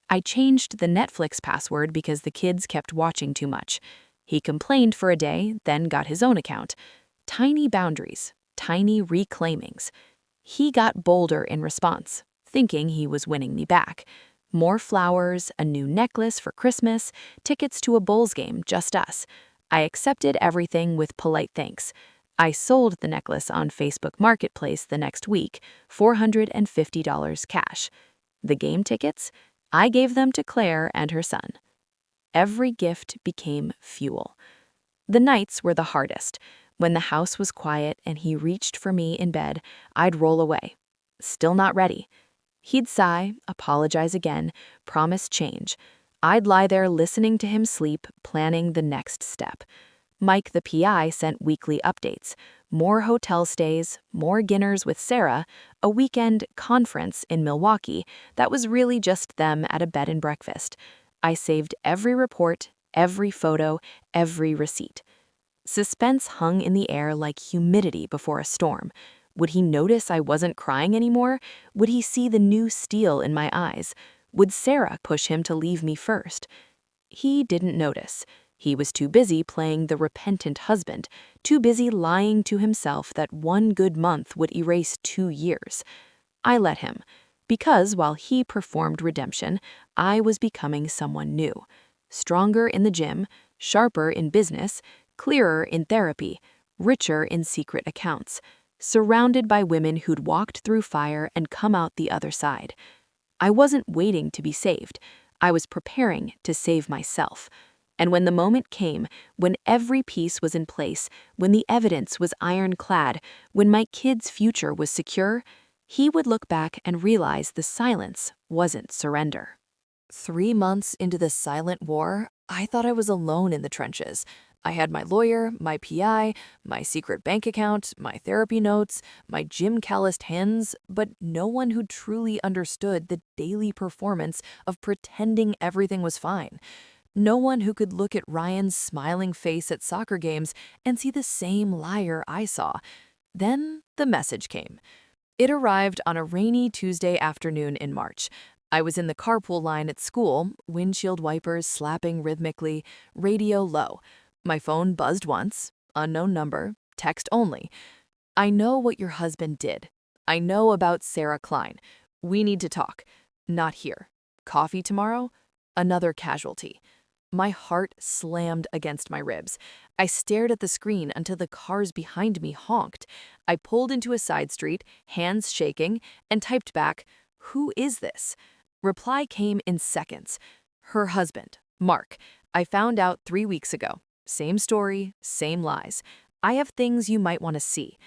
I changed the Netflix password because the kids kept watching too much. He complained for a day, then got his own account. Tiny boundaries, tiny reclaimings. He got bolder in response, thinking he was winning me back. More flowers, a new necklace for Christmas, tickets to a Bulls game, just us. I accepted everything with polite thanks. I sold the necklace on Facebook Marketplace the next week, $450 cash. The game tickets? I gave them to Claire and her son. Every gift became fuel. The nights were the hardest. When the house was quiet and he reached for me in bed, I'd roll away. Still not ready. He'd sigh, apologize again, promise change. I'd lie there listening to him sleep, planning the next step. Mike, the PI, sent weekly updates. More hotel stays, more dinners with Sarah, a weekend conference in Milwaukee that was really just them at a bed and breakfast. I saved every report, every photo, every receipt. Suspense hung in the air like humidity before a storm. Would he notice I wasn't crying anymore? Would he see the new steel in my eyes? Would Sarah push him to leave me first? He didn't notice. He was too busy playing the repentant husband, too busy lying to himself that one good month would erase 2 years. I let him, because while he performed redemption, I was becoming someone new. Stronger in the gym, sharper in business, clearer in therapy, richer in secret accounts, surrounded by women who'd walked through fire and come out the other side. I wasn't waiting to be saved. I was preparing to save myself. And when the moment came, when every piece was in place, when the evidence was ironclad, when my kid's future was secure, he would look back and realize the silence wasn't surrender. 3 months into the silent war, I thought I was alone in the trenches. I had my lawyer, my PI, my secret bank account, my therapy notes, my gym calloused hands, but no one who truly understood the daily performance of pretending everything was fine. No one who could look at Ryan's smiling face at soccer games and see the same liar I saw. Then the message came. It arrived on a rainy Tuesday afternoon in March. I was in the carpool line at school, windshield wipers slapping rhythmically, radio low. My phone buzzed once, unknown number, text only. "I know what your husband did. I know about Sarah Klein. We need to talk. Not here. Coffee tomorrow?" Another casualty. My heart slammed against my ribs. I stared at the screen until the cars behind me honked. I pulled into a side street, hands shaking, and typed back, "Who is this?" Reply came in seconds. Her husband, Mark. I found out 3 weeks ago. Same story, same lies. I have things you might want to see.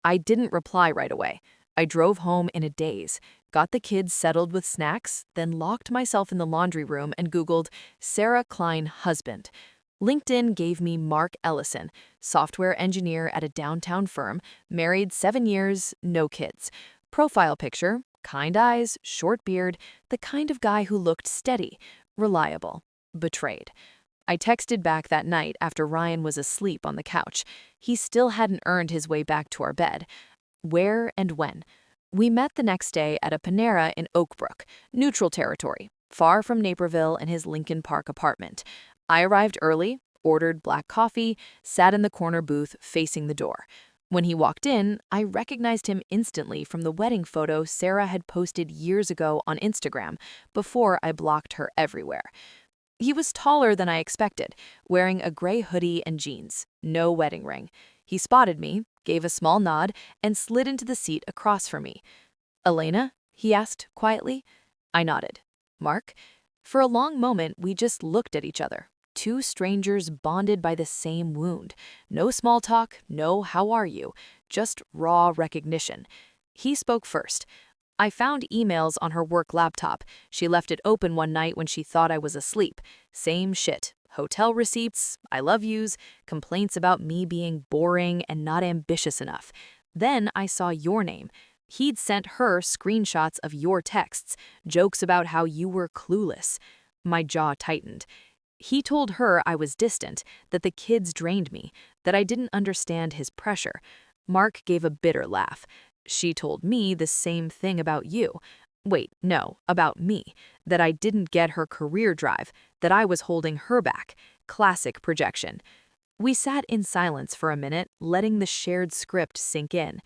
I didn't reply right away. I drove home in a daze, got the kids settled with snacks, then locked myself in the laundry room and Googled Sarah Klein husband. LinkedIn gave me Mark Ellison, software engineer at a downtown firm, married 7 years, no kids. Profile picture, kind eyes, short beard, the kind of guy who looked steady, reliable, betrayed. I texted back that night after Ryan was asleep on the couch. He still hadn't earned his way back to our bed. Where and when? We met the next day at a Panera in Oak Brook, neutral territory, far from Naperville and his Lincoln Park apartment. I arrived early, ordered black coffee, sat in the corner booth facing the door. When he walked in, I recognized him instantly from the wedding photo Sarah had posted years ago on Instagram before I blocked her everywhere. He was taller than I expected, wearing a gray hoodie and jeans, no wedding ring. He spotted me, gave a small nod, and slid into the seat across from me. "Elena?" he asked quietly. I nodded. "Mark?" For a long moment, we just looked at each other. Two strangers bonded by the same wound. No small talk, no "how are you?" Just raw recognition. He spoke first. "I found emails on her work laptop. She left it open one night when she thought I was asleep. Same shit. Hotel receipts, I love yous, complaints about me being boring and not ambitious enough. Then I saw your name. He'd sent her screenshots of your texts, jokes about how you were clueless." My jaw tightened. He told her I was distant, that the kids drained me, that I didn't understand his pressure. Mark gave a bitter laugh. "She told me the same thing about you. Wait, no, about me. That I didn't get her career drive, that I was holding her back. Classic projection." We sat in silence for a minute, letting the shared script sink in.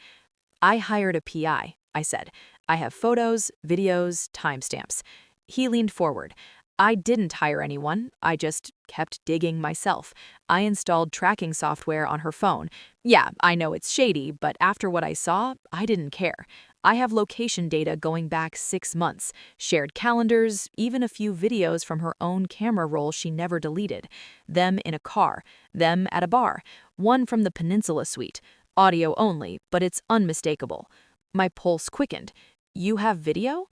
"I hired a PI, I said. "I have photos, videos, timestamps." He leaned forward. "I didn't hire anyone. I just kept digging myself. I installed tracking software on her phone. Yeah, I know it's shady, but after what I saw, I didn't care. I have location data going back 6 months, shared calendars, even a few videos from her own camera roll she never deleted. Them in a car, them at a bar, one from the Peninsula suite. Audio only, but it's unmistakable." My pulse quickened. "You have video?"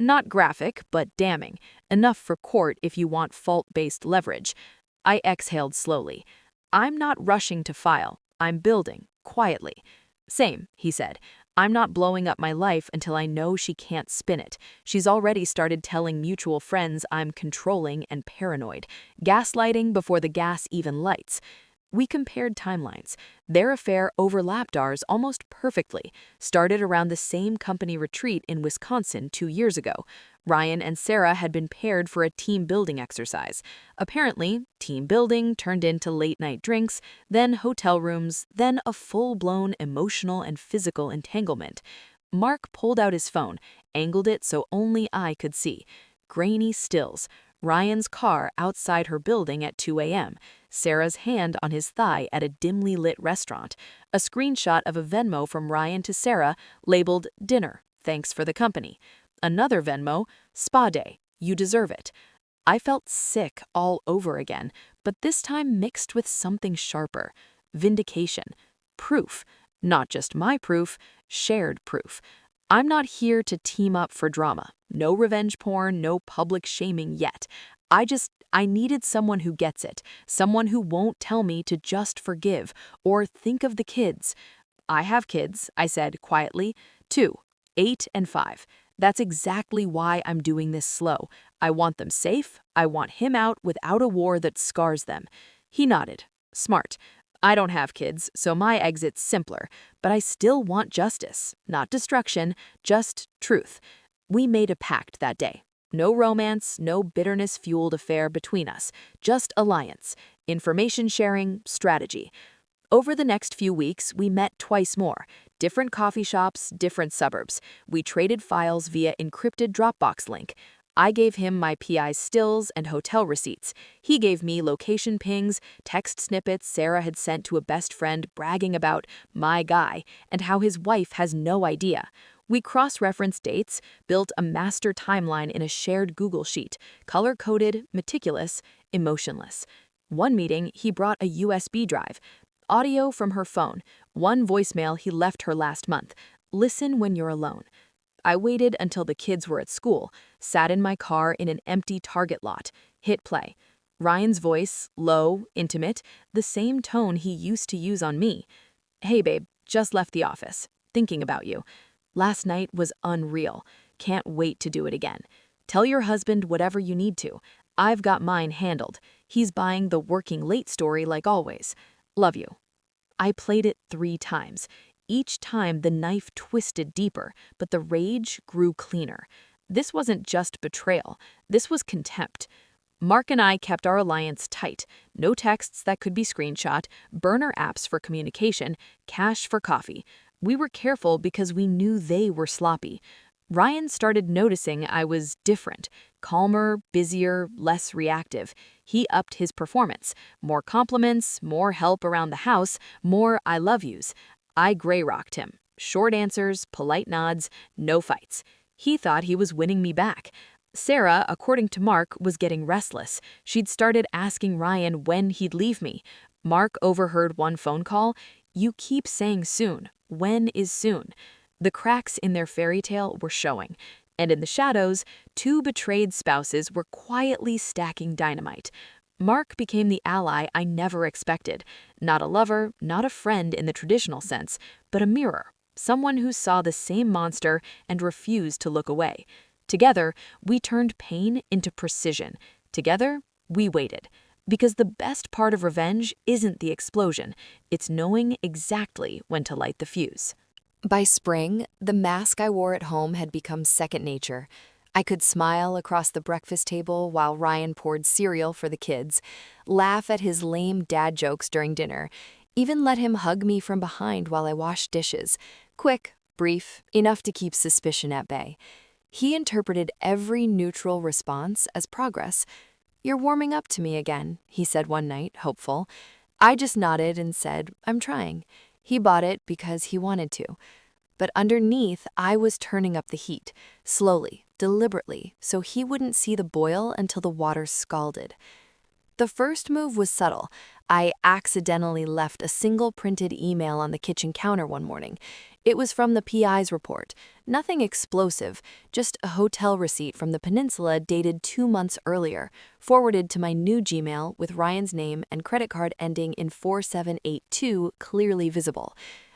"Not graphic, but damning. Enough for court if you want fault-based leverage." I exhaled slowly. "I'm not rushing to file. I'm building, quietly." "Same," he said. "I'm not blowing up my life until I know she can't spin it. She's already started telling mutual friends I'm controlling and paranoid. Gaslighting before the gas even lights." We compared timelines. Their affair overlapped ours almost perfectly. Started around the same company retreat in Wisconsin 2 years ago. Ryan and Sarah had been paired for a team-building exercise. Apparently, team building turned into late-night drinks, then hotel rooms, then a full-blown emotional and physical entanglement. Mark pulled out his phone, angled it so only I could see. Grainy stills. Ryan's car outside her building at 2 a.m. Sarah's hand on his thigh at a dimly lit restaurant. A screenshot of a Venmo from Ryan to Sarah labeled "Dinner, thanks for the company." Another Venmo, "Spa day, you deserve it." I felt sick all over again, but this time mixed with something sharper. Vindication. Proof. Not just my proof, shared proof. I'm not here to team up for drama. No revenge porn, no public shaming yet. I needed someone who gets it, someone who won't tell me to just forgive or think of the kids. "I have kids," I said quietly. "Two, 8 and 5. That's exactly why I'm doing this slow. I want them safe. I want him out without a war that scars them." He nodded. "Smart. I don't have kids, so my exit's simpler, but I still want justice, not destruction, just truth." We made a pact that day. No romance, no bitterness-fueled affair between us, just alliance, information sharing, strategy. Over the next few weeks, we met twice more. Different coffee shops, different suburbs. We traded files via encrypted Dropbox link. I gave him my PI's stills and hotel receipts. He gave me location pings, text snippets Sarah had sent to a best friend bragging about "my guy" and how his wife has no idea. We cross-referenced dates, built a master timeline in a shared Google sheet, color-coded, meticulous, emotionless. One meeting, he brought a USB drive. Audio from her phone, one voicemail he left her last month. "Listen when you're alone." I waited until the kids were at school, sat in my car in an empty Target lot, hit play. Ryan's voice, low, intimate, the same tone he used to use on me. "Hey babe, just left the office. Thinking about you. Last night was unreal. Can't wait to do it again. Tell your husband whatever you need to. I've got mine handled. He's buying the working late story like always. Love you." I played it 3 times. Each time the knife twisted deeper, but the rage grew cleaner. This wasn't just betrayal. This was contempt. Mark and I kept our alliance tight. No texts that could be screenshot, burner apps for communication, cash for coffee. We were careful because we knew they were sloppy. Ryan started noticing I was different, calmer, busier, less reactive. He upped his performance. More compliments, more help around the house, more I love yous. I gray-rocked him. Short answers, polite nods, no fights. He thought he was winning me back. Sarah, according to Mark, was getting restless. She'd started asking Ryan when he'd leave me. Mark overheard one phone call. You keep saying soon. When is soon? The cracks in their fairy tale were showing, and in the shadows, two betrayed spouses were quietly stacking dynamite. Mark became the ally I never expected. Not a lover, not a friend in the traditional sense, but a mirror, someone who saw the same monster and refused to look away. Together, we turned pain into precision. Together, we waited. Because the best part of revenge isn't the explosion, it's knowing exactly when to light the fuse. By spring, the mask I wore at home had become second nature. I could smile across the breakfast table while Ryan poured cereal for the kids, laugh at his lame dad jokes during dinner, even let him hug me from behind while I washed dishes. Quick, brief, enough to keep suspicion at bay. He interpreted every neutral response as progress. "You're warming up to me again," he said one night, hopeful. I just nodded and said, "I'm trying." He bought it because he wanted to. But underneath, I was turning up the heat, slowly, deliberately, so he wouldn't see the boil until the water scalded. The first move was subtle. I accidentally left a single printed email on the kitchen counter one morning. It was from the PI's report. Nothing explosive, just a hotel receipt from the peninsula dated 2 months earlier, forwarded to my new Gmail with Ryan's name and credit card ending in 4782 clearly visible.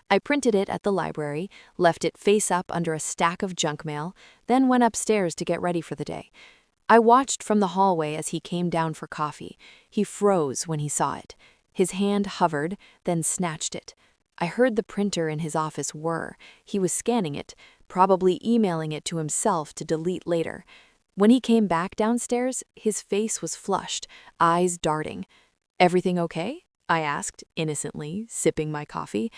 I printed it at the library, left it face up under a stack of junk mail, then went upstairs to get ready for the day. I watched from the hallway as he came down for coffee. He froze when he saw it. His hand hovered, then snatched it. I heard the printer in his office whir. He was scanning it, probably emailing it to himself to delete later. When he came back downstairs, his face was flushed, eyes darting. "Everything okay?" I asked, innocently, sipping my coffee.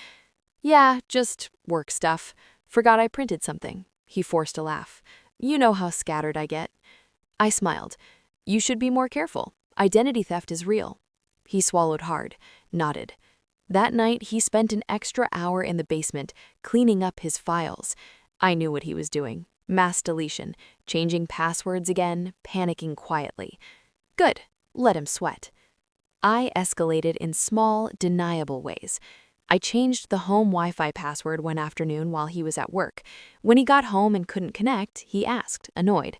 "Yeah, just work stuff. Forgot I printed something." He forced a laugh. "You know how scattered I get." I smiled. "You should be more careful. Identity theft is real." He swallowed hard, nodded. That night, he spent an extra hour in the basement, cleaning up his files. I knew what he was doing. Mass deletion, changing passwords again, panicking quietly. Good. Let him sweat. I escalated in small, deniable ways. I changed the home Wi-Fi password one afternoon while he was at work. When he got home and couldn't connect, he asked, annoyed.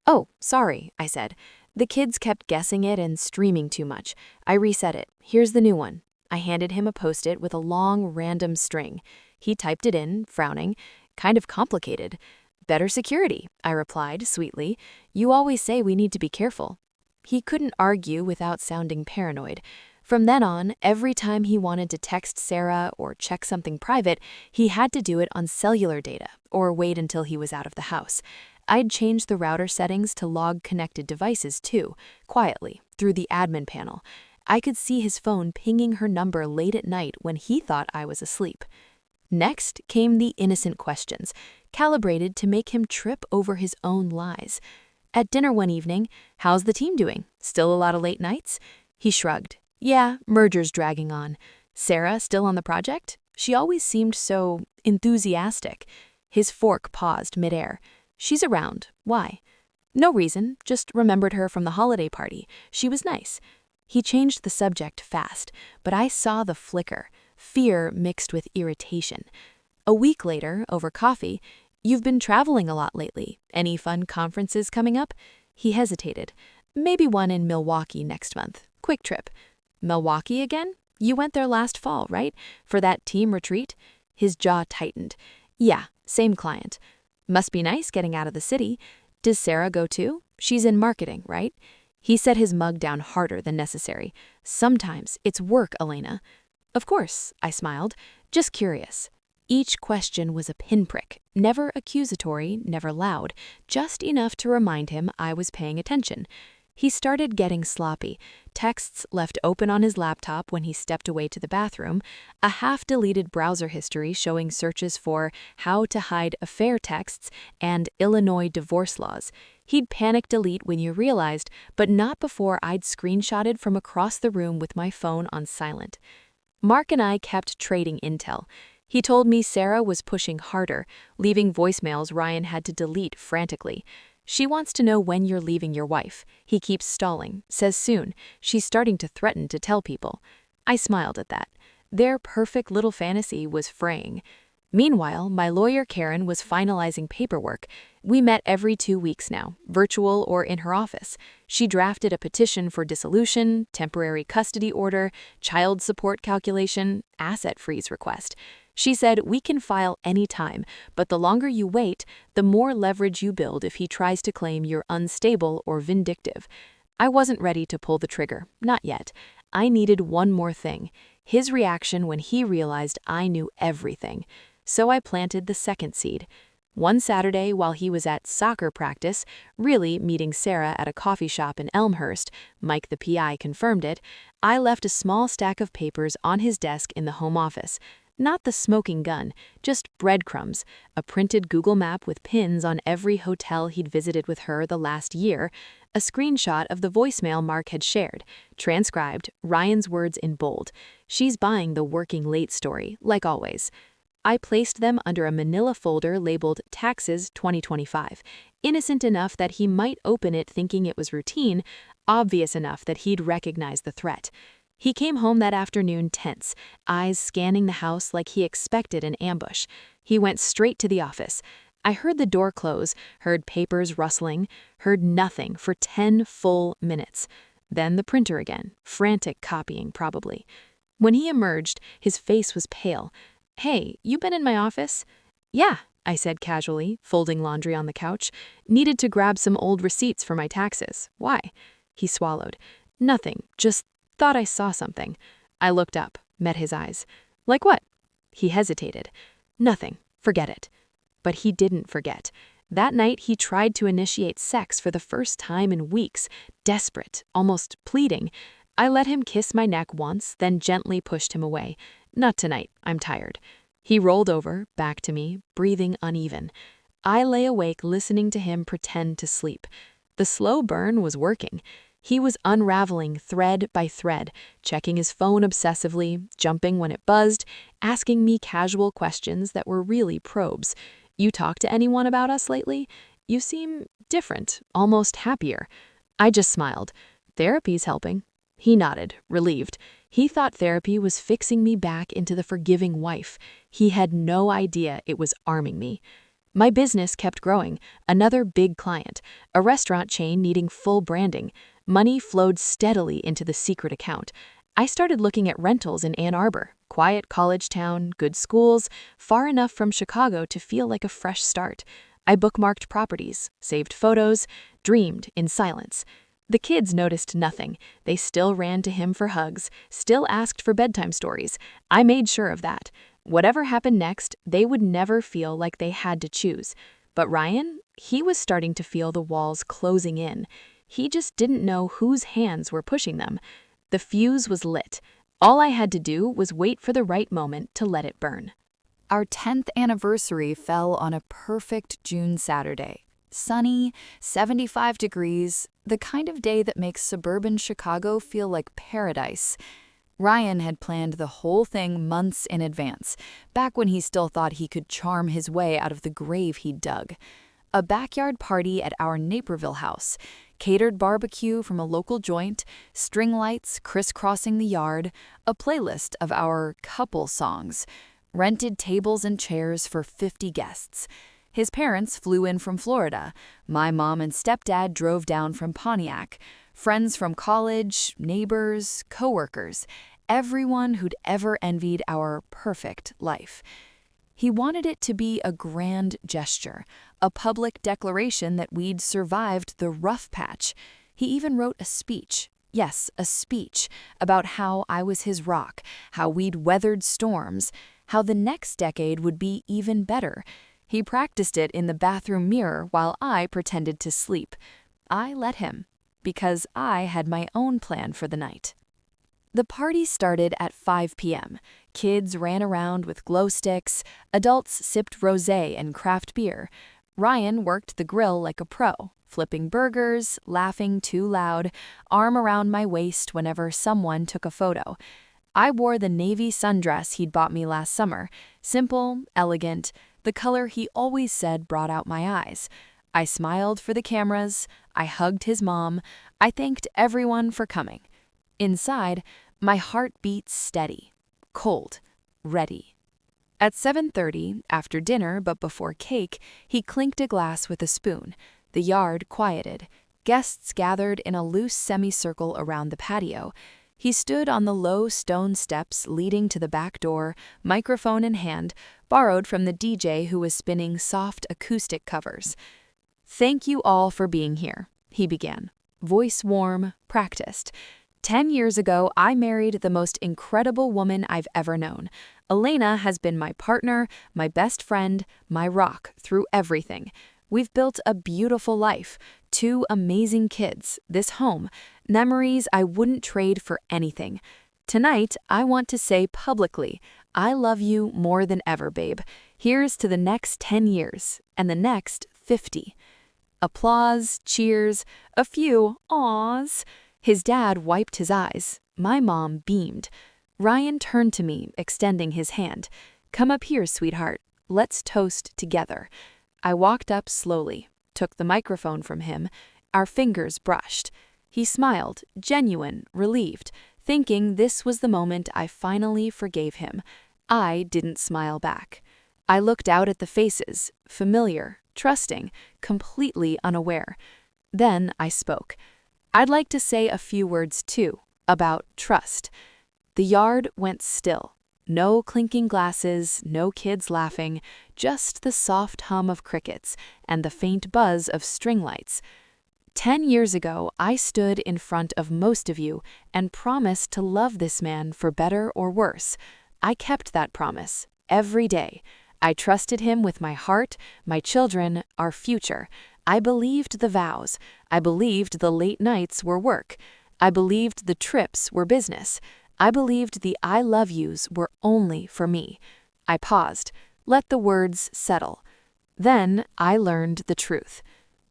"Oh, sorry," I said. "The kids kept guessing it and streaming too much. I reset it. Here's the new one." I handed him a Post-it with a long, random string. He typed it in, frowning. "Kind of complicated." "Better security," I replied, sweetly. "You always say we need to be careful." He couldn't argue without sounding paranoid. From then on, every time he wanted to text Sarah or check something private, he had to do it on cellular data or wait until he was out of the house. I'd changed the router settings to log connected devices too, quietly, through the admin panel. I could see his phone pinging her number late at night when he thought I was asleep. Next came the innocent questions, calibrated to make him trip over his own lies. At dinner one evening, "How's the team doing? Still a lot of late nights?" He shrugged. "Yeah, merger's dragging on." "Sarah still on the project? She always seemed so enthusiastic." His fork paused midair. "She's around. Why?" "No reason, just remembered her from the holiday party. She was nice." He changed the subject fast, but I saw the flicker, fear mixed with irritation. A week later, over coffee, "You've been traveling a lot lately. Any fun conferences coming up?" He hesitated. "Maybe one in Milwaukee next month. Quick trip." "Milwaukee again? You went there last fall, right? For that team retreat?" His jaw tightened. "Yeah, same client." "Must be nice getting out of the city. Does Sarah go too? She's in marketing, right?" He set his mug down harder than necessary. "Sometimes it's work, Elena." "Of course," I smiled. "Just curious." Each question was a pinprick, never accusatory, never loud, just enough to remind him I was paying attention. He started getting sloppy. Texts left open on his laptop when he stepped away to the bathroom, a half-deleted browser history showing searches for how to hide affair texts and Illinois divorce laws. He'd panic delete when you realized, but not before I'd screenshotted from across the room with my phone on silent. Mark and I kept trading intel. He told me Sarah was pushing harder, leaving voicemails Ryan had to delete frantically. She wants to know when you're leaving your wife. He keeps stalling, says soon. She's starting to threaten to tell people. I smiled at that. Their perfect little fantasy was fraying. Meanwhile, my lawyer Karen was finalizing paperwork. We met every 2 weeks now, virtual or in her office. She drafted a petition for dissolution, temporary custody order, child support calculation, asset freeze request. She said, we can file any time, but the longer you wait, the more leverage you build if he tries to claim you're unstable or vindictive. I wasn't ready to pull the trigger, not yet. I needed one more thing, his reaction when he realized I knew everything. So I planted the second seed. One Saturday, while he was at soccer practice, really meeting Sarah at a coffee shop in Elmhurst, Mike the PI confirmed it, I left a small stack of papers on his desk in the home office. Not the smoking gun, just breadcrumbs, a printed Google map with pins on every hotel he'd visited with her the last year, a screenshot of the voicemail Mark had shared, transcribed, Ryan's words in bold. She's buying the working late story, like always. I placed them under a manila folder labeled Taxes 2025, innocent enough that he might open it thinking it was routine, obvious enough that he'd recognize the threat. He came home that afternoon tense, eyes scanning the house like he expected an ambush. He went straight to the office. I heard the door close, heard papers rustling, heard nothing for 10 full minutes. Then the printer again, frantic copying probably. When he emerged, his face was pale. "Hey, you been in my office?" "Yeah," I said casually, folding laundry on the couch. "Needed to grab some old receipts for my taxes. Why?" He swallowed. "Nothing, just thought I saw something." I looked up, met his eyes. "Like what?" He hesitated. "Nothing. Forget it." But he didn't forget. That night he tried to initiate sex for the first time in weeks, desperate, almost pleading. I let him kiss my neck once, then gently pushed him away. "Not tonight, I'm tired." He rolled over, back to me, breathing uneven. I lay awake listening to him pretend to sleep. The slow burn was working. He was unraveling thread by thread, checking his phone obsessively, jumping when it buzzed, asking me casual questions that were really probes. "You talked to anyone about us lately? You seem different, almost happier." I just smiled. "Therapy's helping." He nodded, relieved. He thought therapy was fixing me back into the forgiving wife. He had no idea it was arming me. My business kept growing. Another big client, a restaurant chain needing full branding. Money flowed steadily into the secret account. I started looking at rentals in Ann Arbor, quiet college town, good schools, far enough from Chicago to feel like a fresh start. I bookmarked properties, saved photos, dreamed in silence. The kids noticed nothing. They still ran to him for hugs, still asked for bedtime stories. I made sure of that. Whatever happened next, they would never feel like they had to choose. But Ryan, he was starting to feel the walls closing in. He just didn't know whose hands were pushing them. The fuse was lit. All I had to do was wait for the right moment to let it burn. Our 10th anniversary fell on a perfect June Saturday. Sunny, 75 degrees, the kind of day that makes suburban Chicago feel like paradise. Ryan had planned the whole thing months in advance, back when he still thought he could charm his way out of the grave he'd dug. A backyard party at our Naperville house, catered barbecue from a local joint, string lights crisscrossing the yard, a playlist of our couple songs, rented tables and chairs for 50 guests. His parents flew in from Florida. My mom and stepdad drove down from Pontiac. Friends from college, neighbors, coworkers, everyone who'd ever envied our perfect life. He wanted it to be a grand gesture, a public declaration that we'd survived the rough patch. He even wrote a speech, yes, a speech, about how I was his rock, how we'd weathered storms, how the next decade would be even better. He practiced it in the bathroom mirror while I pretended to sleep. I let him. because I had my own plan for the night. The party started at 5 p.m. Kids ran around with glow sticks, adults sipped rosé and craft beer. Ryan worked the grill like a pro, flipping burgers, laughing too loud, arm around my waist whenever someone took a photo. I wore the navy sundress he'd bought me last summer, simple, elegant, the color he always said brought out my eyes. I smiled for the cameras, I hugged his mom, I thanked everyone for coming. Inside, my heart beat steady, cold, ready. At 7:30, after dinner but before cake, he clinked a glass with a spoon. The yard quieted. Guests gathered in a loose semicircle around the patio. He stood on the low stone steps leading to the back door, microphone in hand, borrowed from the DJ who was spinning soft acoustic covers. "Thank you all for being here," he began, voice warm, practiced. 10 years ago, I married the most incredible woman I've ever known. Elena has been my partner, my best friend, my rock through everything. We've built a beautiful life, 2 amazing kids, this home, memories I wouldn't trade for anything. Tonight, I want to say publicly, I love you more than ever, babe. Here's to the next 10 years, and the next 50. Applause, cheers, a few awes. His dad wiped his eyes. My mom beamed. Ryan turned to me, extending his hand. "Come up here, sweetheart. Let's toast together." I walked up slowly, took the microphone from him. Our fingers brushed. He smiled, genuine, relieved, thinking this was the moment I finally forgave him. I didn't smile back. I looked out at the faces, familiar, trusting, completely unaware. Then I spoke. I'd like to say a few words, too, about trust. The yard went still. No clinking glasses, no kids laughing, just the soft hum of crickets and the faint buzz of string lights. 10 years ago, I stood in front of most of you and promised to love this man for better or worse. I kept that promise, every day. I trusted him with my heart, my children, our future. I believed the vows. I believed the late nights were work. I believed the trips were business. I believed the I love yous were only for me. I paused, let the words settle. Then I learned the truth.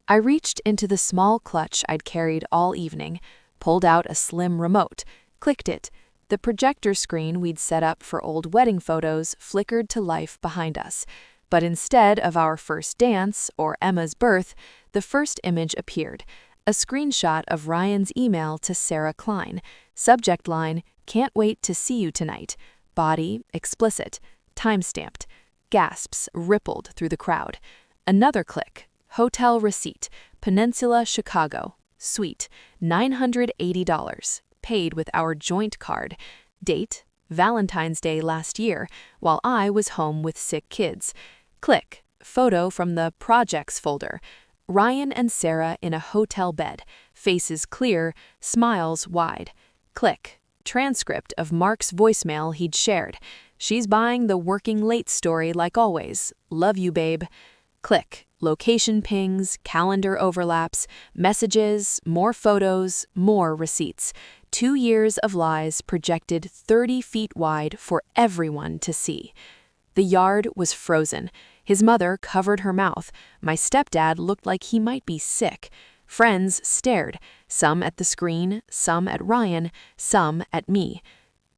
I reached into the small clutch I'd carried all evening, pulled out a slim remote, clicked it. The projector screen we'd set up for old wedding photos flickered to life behind us. But instead of our first dance or Emma's birth, the first image appeared, a screenshot of Ryan's email to Sarah Klein. Subject line, "Can't wait to see you tonight." Body, explicit, time-stamped. Gasps rippled through the crowd. Another click, hotel receipt, Peninsula, Chicago, suite, $980, paid with our joint card. Date, Valentine's Day last year, while I was home with sick kids. Click, photo from the projects folder. Ryan and Sarah in a hotel bed, faces clear, smiles wide. Click, transcript of Mark's voicemail he'd shared. "She's buying the working late story like always. Love you, babe." Click, location pings, calendar overlaps, messages, more photos, more receipts. 2 years of lies projected 30 feet wide for everyone to see. The yard was frozen. His mother covered her mouth. My stepdad looked like he might be sick. Friends stared, some at the screen, some at Ryan, some at me.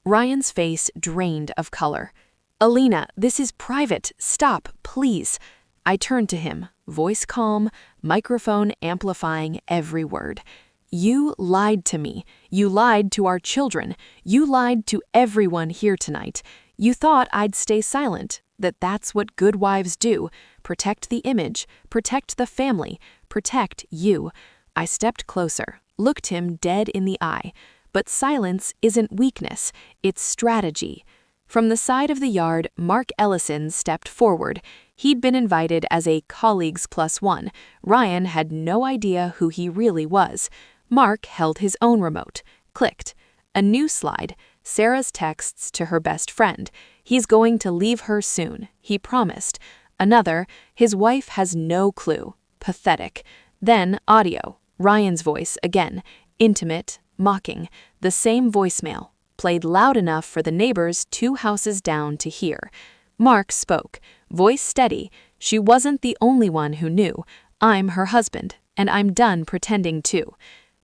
Ryan's face drained of color. "Elena, this is private. Stop, please." I turned to him, voice calm, microphone amplifying every word. "You lied to me. You lied to our children. You lied to everyone here tonight. You thought I'd stay silent, that that's what good wives do. Protect the image, protect the family, protect you." I stepped closer, looked him dead in the eye. But silence isn't weakness, it's strategy. From the side of the yard, Mark Ellison stepped forward. He'd been invited as a colleagues +1. Ryan had no idea who he really was. Mark held his own remote, clicked. A new slide, Sarah's texts to her best friend. He's going to leave her soon, he promised. Another, his wife has no clue. Pathetic. Then audio. Ryan's voice again, intimate, mocking, the same voicemail, played loud enough for the neighbors 2 houses down to hear. Mark spoke, voice steady. She wasn't the only one who knew. I'm her husband, and I'm done pretending to.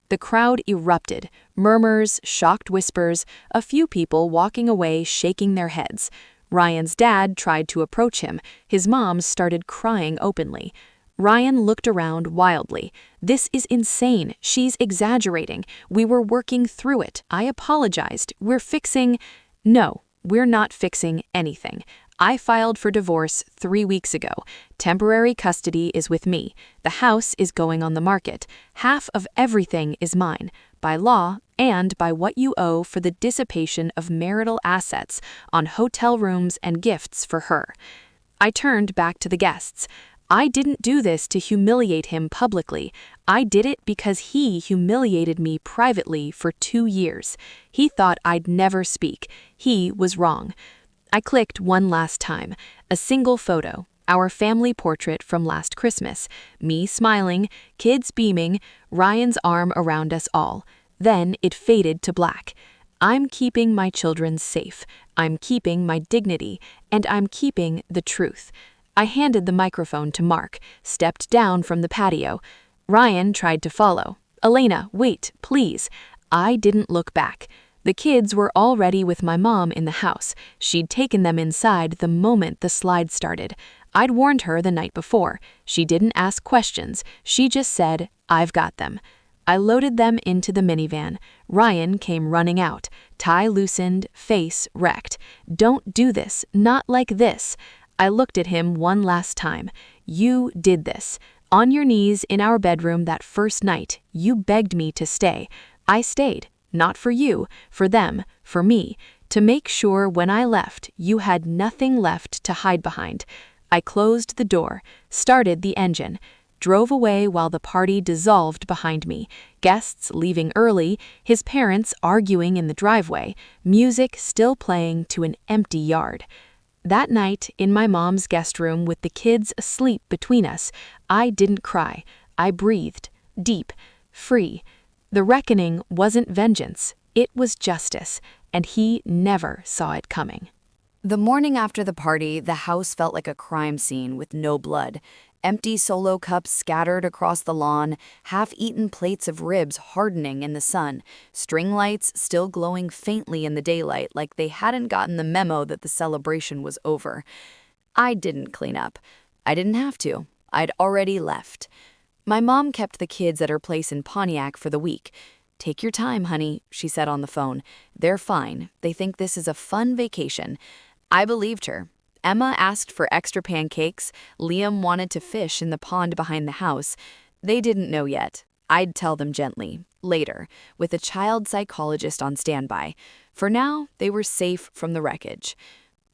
The crowd erupted, murmurs, shocked whispers, a few people walking away shaking their heads. Ryan's dad tried to approach him. His mom started crying openly. Ryan looked around wildly. This is insane. She's exaggerating. We were working through it. I apologized. We're fixing. No, we're not fixing anything. I filed for divorce 3 weeks ago. Temporary custody is with me. The house is going on the market. Half of everything is mine, by law and by what you owe for the dissipation of marital assets on hotel rooms and gifts for her. I turned back to the guests. I didn't do this to humiliate him publicly. I did it because he humiliated me privately for 2 years. He thought I'd never speak. He was wrong. I clicked one last time. A single photo, our family portrait from last Christmas. Me smiling, kids beaming, Ryan's arm around us all. Then it faded to black. I'm keeping my children safe. I'm keeping my dignity. And I'm keeping the truth. I handed the microphone to Mark, stepped down from the patio. Ryan tried to follow. Elena, wait, please. I didn't look back. The kids were already with my mom in the house. She'd taken them inside the moment the slide started. I'd warned her the night before. She didn't ask questions. She just said, I've got them. I loaded them into the minivan. Ryan came running out, tie loosened, face wrecked. Don't do this, not like this. I looked at him one last time. You did this. On your knees in our bedroom that first night, you begged me to stay. I stayed. Not for you, for them, for me, to make sure when I left, you had nothing left to hide behind. I closed the door, started the engine, drove away while the party dissolved behind me, guests leaving early, his parents arguing in the driveway, music still playing to an empty yard. That night, in my mom's guest room with the kids asleep between us, I didn't cry. I breathed, deep, free. The reckoning wasn't vengeance, it was justice, and he never saw it coming. The morning after the party, the house felt like a crime scene with no blood. Empty Solo cups scattered across the lawn, half-eaten plates of ribs hardening in the sun, string lights still glowing faintly in the daylight like they hadn't gotten the memo that the celebration was over. I didn't clean up. I didn't have to. I'd already left. My mom kept the kids at her place in Pontiac for the week. Take your time, honey, she said on the phone. They're fine. They think this is a fun vacation. I believed her. Emma asked for extra pancakes. Liam wanted to fish in the pond behind the house. They didn't know yet. I'd tell them gently, later, with a child psychologist on standby. For now, they were safe from the wreckage.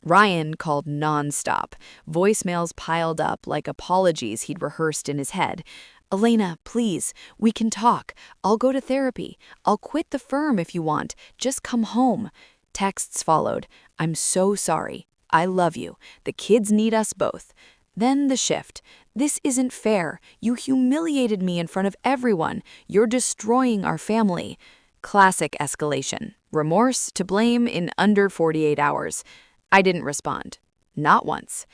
Ryan called nonstop. Voicemails piled up like apologies he'd rehearsed in his head. Elena, please, we can talk. I'll go to therapy. I'll quit the firm if you want. Just come home. Texts followed. I'm so sorry. I love you. The kids need us both. Then the shift. This isn't fair. You humiliated me in front of everyone. You're destroying our family. Classic escalation. Remorse to blame in under 48 hours. I didn't respond. Not once.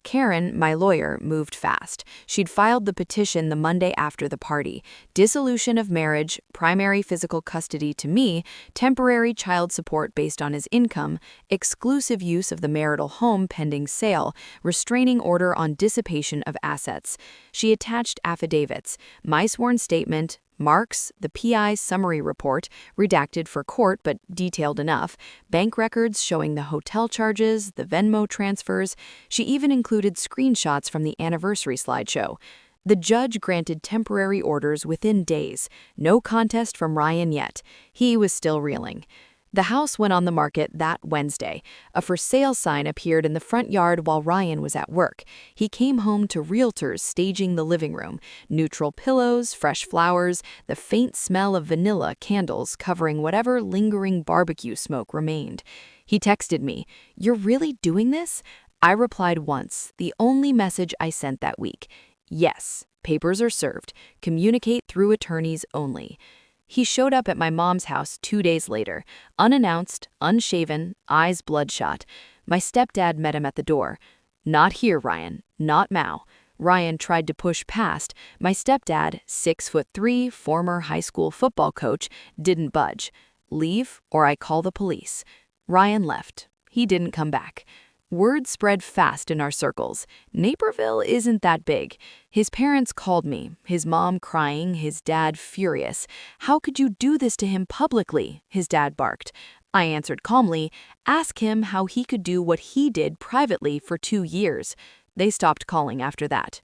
Karen, my lawyer, moved fast. She'd filed the petition the Monday after the party. Dissolution of marriage, primary physical custody to me, temporary child support based on his income, exclusive use of the marital home pending sale, restraining order on dissipation of assets. She attached affidavits, my sworn statement, Mark's, the PI's summary report, redacted for court but detailed enough, bank records showing the hotel charges, the Venmo transfers. She even included screenshots from the anniversary slideshow. The judge granted temporary orders within days. No contest from Ryan yet. He was still reeling. The house went on the market that Wednesday. A for sale sign appeared in the front yard while Ryan was at work. He came home to realtors staging the living room. Neutral pillows, fresh flowers, the faint smell of vanilla candles covering whatever lingering barbecue smoke remained. He texted me, "You're really doing this?" I replied once, the only message I sent that week. Yes, Papers are served. Communicate through attorneys only. He showed up at my mom's house 2 days later, unannounced, unshaven, eyes bloodshot. My stepdad met him at the door. Not here, Ryan. Not Mao. Ryan tried to push past. My stepdad, 6'3", former high school football coach, didn't budge. Leave or I call the police. Ryan left. He didn't come back. Word spread fast in our circles. Naperville isn't that big. His parents called me, his mom crying, his dad furious. How could you do this to him publicly? His dad barked. I answered calmly, ask him how he could do what he did privately for 2 years. They stopped calling after that.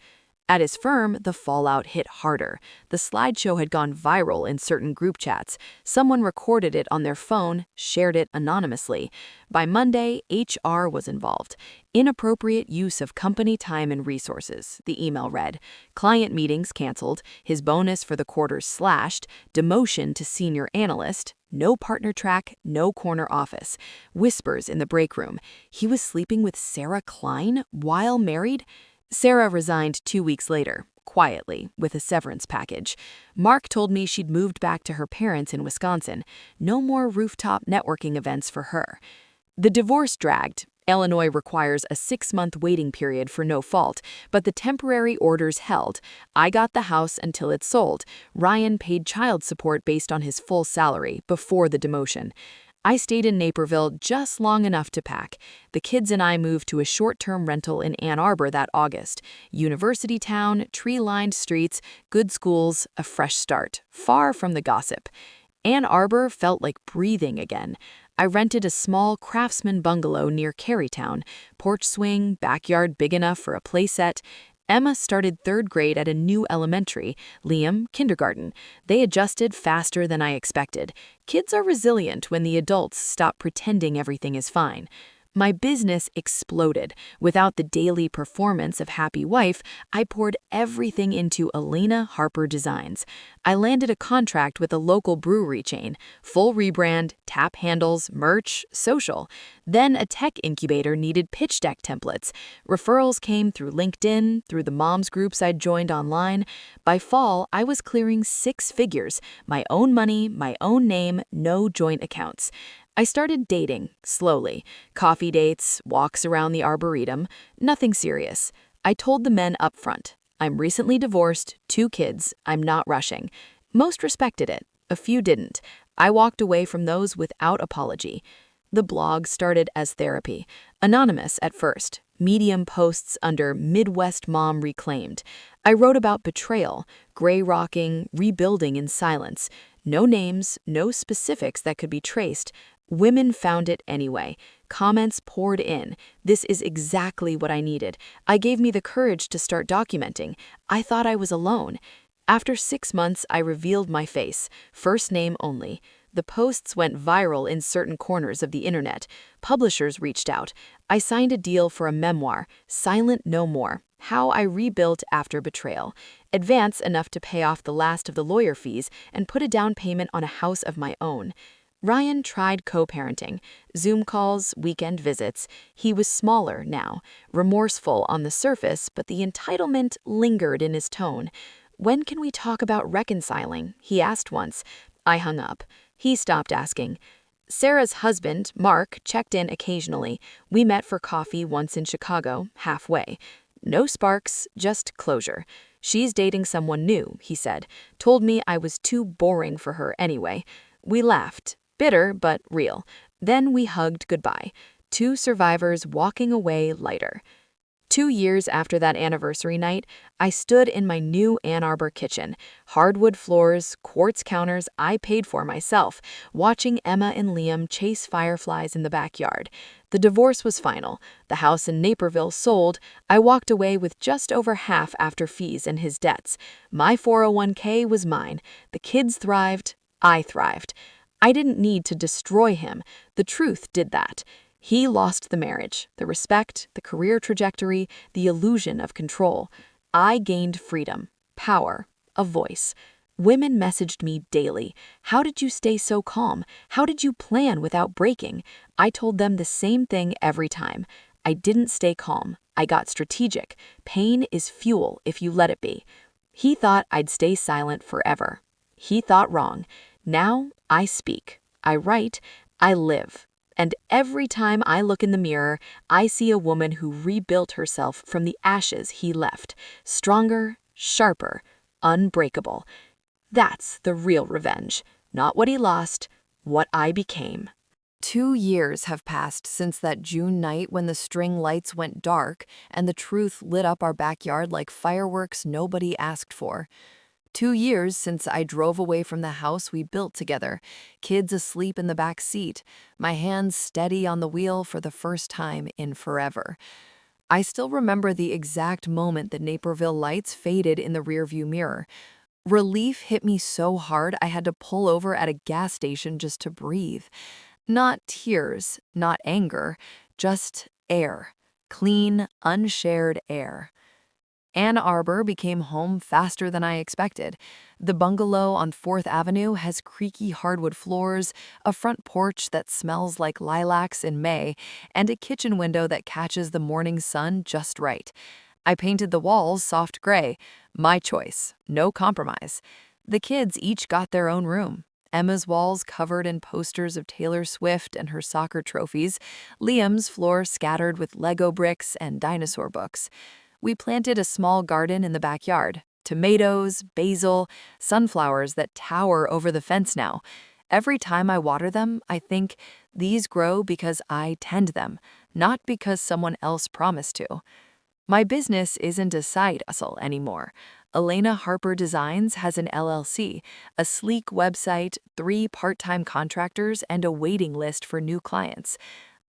At his firm, the fallout hit harder. The slideshow had gone viral in certain group chats. Someone recorded it on their phone, shared it anonymously. By Monday, HR was involved. Inappropriate use of company time and resources, the email read. Client meetings canceled, his bonus for the quarter slashed, demotion to senior analyst, no partner track, no corner office. Whispers in the break room. He was sleeping with Sarah Klein while married? Sarah resigned 2 weeks later, quietly, with a severance package. Mark told me she'd moved back to her parents in Wisconsin. No more rooftop networking events for her. The divorce dragged. Illinois requires a 6-month waiting period for no fault, but the temporary orders held. I got the house until it sold. Ryan paid child support based on his full salary before the demotion. I stayed in Naperville just long enough to pack. The kids and I moved to a short-term rental in Ann Arbor that August. University town, tree-lined streets, good schools, a fresh start, far from the gossip. Ann Arbor felt like breathing again. I rented a small craftsman bungalow near Carytown, porch swing, backyard big enough for a playset. Emma started 3rd grade at a new elementary, Liam, kindergarten. They adjusted faster than I expected. Kids are resilient when the adults stop pretending everything is fine. My business exploded. Without the daily performance of Happy Wife, I poured everything into Elena Harper Designs. I landed a contract with a local brewery chain, full rebrand, tap handles, merch, social. Then a tech incubator needed pitch deck templates. Referrals came through LinkedIn, through the moms groups I'd joined online. By fall, I was clearing 6 figures, my own money, my own name, no joint accounts. I started dating, slowly. Coffee dates, walks around the Arboretum, nothing serious. I told the men up front, I'm recently divorced, 2 kids, I'm not rushing. Most respected it, a few didn't. I walked away from those without apology. The blog started as therapy. Anonymous at first, Medium posts under Midwest Mom Reclaimed. I wrote about betrayal, gray rocking, rebuilding in silence. No names, no specifics that could be traced. Women found it anyway. Comments poured in. This is exactly what I needed. I gave me the courage to start documenting. I thought I was alone. After 6 months, I revealed my face, first name only. The posts went viral in certain corners of the internet. Publishers reached out. I signed a deal for a memoir, Silent No More, How I Rebuilt After Betrayal. Advance enough to pay off the last of the lawyer fees and put a down payment on a house of my own. Ryan tried co-parenting, Zoom calls, weekend visits. He was smaller now, remorseful on the surface, but the entitlement lingered in his tone. When can we talk about reconciling? He asked once. I hung up. He stopped asking. Sarah's husband, Mark, checked in occasionally. We met for coffee once in Chicago, halfway. No sparks, just closure. She's dating someone new, he said. Told me I was too boring for her anyway. We laughed. Bitter, but real. Then we hugged goodbye. 2 survivors walking away lighter. 2 years after that anniversary night, I stood in my new Ann Arbor kitchen. Hardwood floors, quartz counters I paid for myself, watching Emma and Liam chase fireflies in the backyard. The divorce was final. The house in Naperville sold. I walked away with just over half after fees and his debts. My 401k was mine. The kids thrived. I thrived. I didn't need to destroy him. The truth did that. He lost the marriage, the respect, the career trajectory, the illusion of control. I gained freedom, power, a voice. Women messaged me daily. How did you stay so calm? How did you plan without breaking? I told them the same thing every time. I didn't stay calm. I got strategic. Pain is fuel if you let it be. He thought I'd stay silent forever. He thought wrong. Now I speak. I write. I live. And every time I look in the mirror, I see a woman who rebuilt herself from the ashes he left. Stronger, sharper, unbreakable. That's the real revenge. Not what he lost, what I became. 2 years have passed since that June night when the string lights went dark and the truth lit up our backyard like fireworks nobody asked for. 2 years since I drove away from the house we built together, kids asleep in the back seat, my hands steady on the wheel for the first time in forever. I still remember the exact moment the Naperville lights faded in the rearview mirror. Relief hit me so hard I had to pull over at a gas station just to breathe. Not tears, not anger, just air. Clean, unshared air. Ann Arbor became home faster than I expected. The bungalow on 4th Avenue has creaky hardwood floors, a front porch that smells like lilacs in May, and a kitchen window that catches the morning sun just right. I painted the walls soft gray. My choice, no compromise. The kids each got their own room. Emma's walls covered in posters of Taylor Swift and her soccer trophies, Liam's floor scattered with Lego bricks and dinosaur books. We planted a small garden in the backyard. Tomatoes, basil, sunflowers that tower over the fence now. Every time I water them, I think these grow because I tend them, not because someone else promised to. My business isn't a side hustle anymore. Elena Harper Designs has an LLC, a sleek website, 3 part-time contractors, and a waiting list for new clients.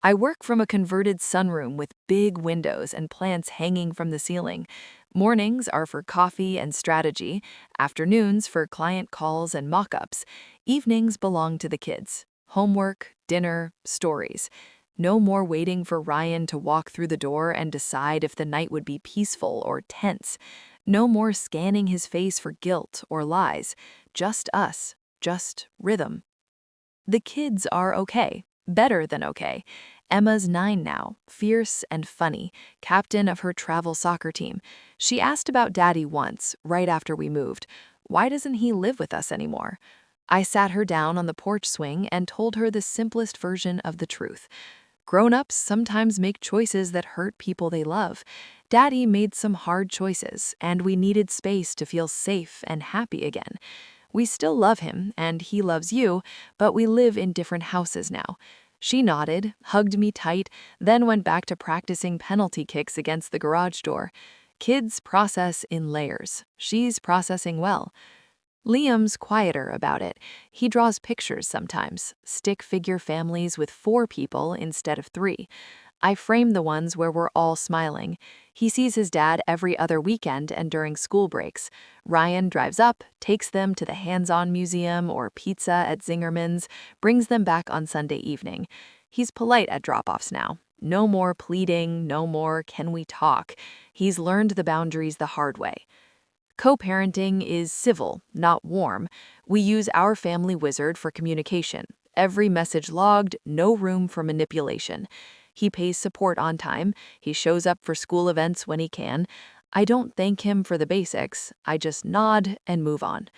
I work from a converted sunroom with big windows and plants hanging from the ceiling. Mornings are for coffee and strategy, afternoons for client calls and mock-ups. Evenings belong to the kids. Homework, dinner, stories. No more waiting for Ryan to walk through the door and decide if the night would be peaceful or tense. No more scanning his face for guilt or lies. Just us. Just rhythm. The kids are okay. Better than okay. Emma's 9 now, fierce and funny, captain of her travel soccer team. She asked about Daddy once, right after we moved. Why doesn't he live with us anymore? I sat her down on the porch swing and told her the simplest version of the truth. Grown-ups sometimes make choices that hurt people they love. Daddy made some hard choices, and we needed space to feel safe and happy again. We still love him, and he loves you, but we live in different houses now. She nodded, hugged me tight, then went back to practicing penalty kicks against the garage door. Kids process in layers. She's processing well. Liam's quieter about it. He draws pictures sometimes, stick figure families with 4 people instead of 3. I frame the ones where we're all smiling. He sees his dad every other weekend and during school breaks. Ryan drives up, takes them to the hands-on museum or pizza at Zingerman's, brings them back on Sunday evening. He's polite at drop-offs now. No more pleading, no more "can we talk?" He's learned the boundaries the hard way. Co-parenting is civil, not warm. We use our family wizard for communication. Every message logged, no room for manipulation. He pays support on time. He shows up for school events when he can. I don't thank him for the basics. I just nod and move on.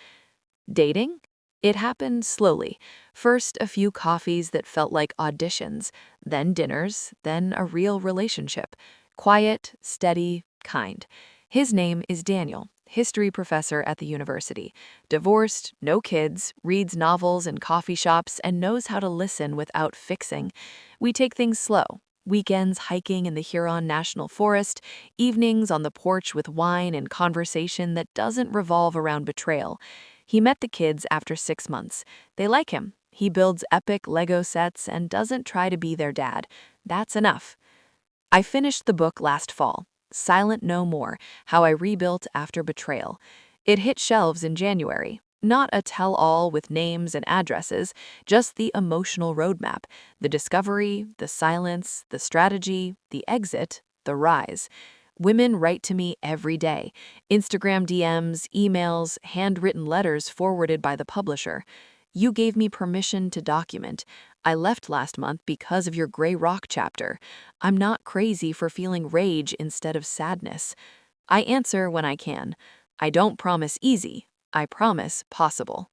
Dating? It happened slowly. First, a few coffees that felt like auditions, then dinners, then a real relationship. Quiet, steady, kind. His name is Daniel, history professor at the university. Divorced, no kids, reads novels in coffee shops, and knows how to listen without fixing. We take things slow. Weekends hiking in the Huron National Forest, evenings on the porch with wine and conversation that doesn't revolve around betrayal. He met the kids after 6 months. They like him. He builds epic Lego sets and doesn't try to be their dad. That's enough. I finished the book last fall, Silent No More: How I Rebuilt After Betrayal. It hit shelves in January. Not a tell-all with names and addresses, just the emotional roadmap, the discovery, the silence, the strategy, the exit, the rise. Women write to me every day. Instagram DMs, emails, handwritten letters forwarded by the publisher. You gave me permission to document. I left last month because of your Gray Rock chapter. I'm not crazy for feeling rage instead of sadness. I answer when I can. I don't promise easy, I promise possible.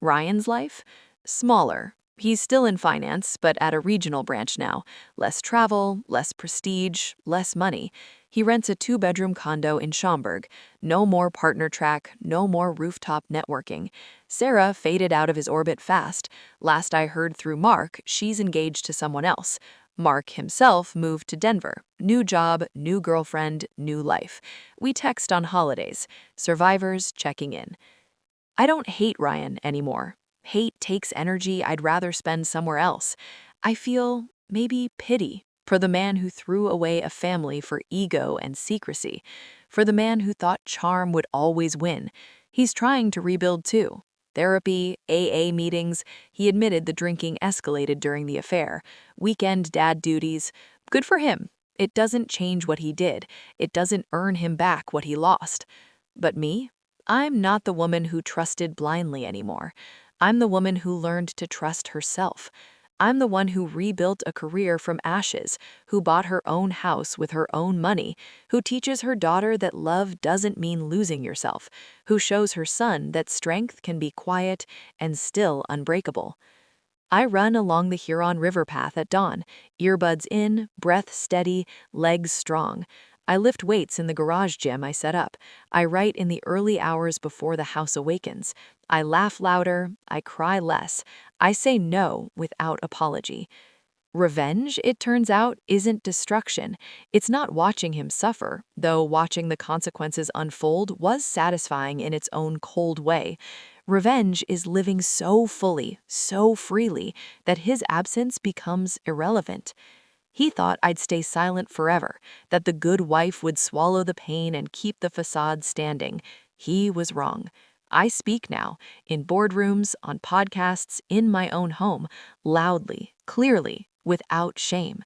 Ryan's life? Smaller. He's still in finance, but at a regional branch now. Less travel, less prestige, less money. He rents a two-bedroom condo in Schaumburg. No more partner track, no more rooftop networking. Sarah faded out of his orbit fast. Last I heard through Mark, she's engaged to someone else. Mark himself moved to Denver. New job, new girlfriend, new life. We text on holidays. Survivors checking in. I don't hate Ryan anymore. Hate takes energy I'd rather spend somewhere else. I feel, maybe, pity for the man who threw away a family for ego and secrecy, for the man who thought charm would always win. He's trying to rebuild too. Therapy, AA meetings, he admitted the drinking escalated during the affair. Weekend dad duties. Good for him. It doesn't change what he did. It doesn't earn him back what he lost. But me? I'm not the woman who trusted blindly anymore. I'm the woman who learned to trust herself. I'm the one who rebuilt a career from ashes, who bought her own house with her own money, who teaches her daughter that love doesn't mean losing yourself, who shows her son that strength can be quiet and still unbreakable. I run along the Huron River path at dawn, earbuds in, breath steady, legs strong. I lift weights in the garage gym I set up. I write in the early hours before the house awakens. I laugh louder, I cry less. I say no without apology. Revenge, it turns out, isn't destruction. It's not watching him suffer, though watching the consequences unfold was satisfying in its own cold way. Revenge is living so fully, so freely, that his absence becomes irrelevant. He thought I'd stay silent forever, that the good wife would swallow the pain and keep the facade standing. He was wrong. I speak now, in boardrooms, on podcasts, in my own home, loudly, clearly, without shame.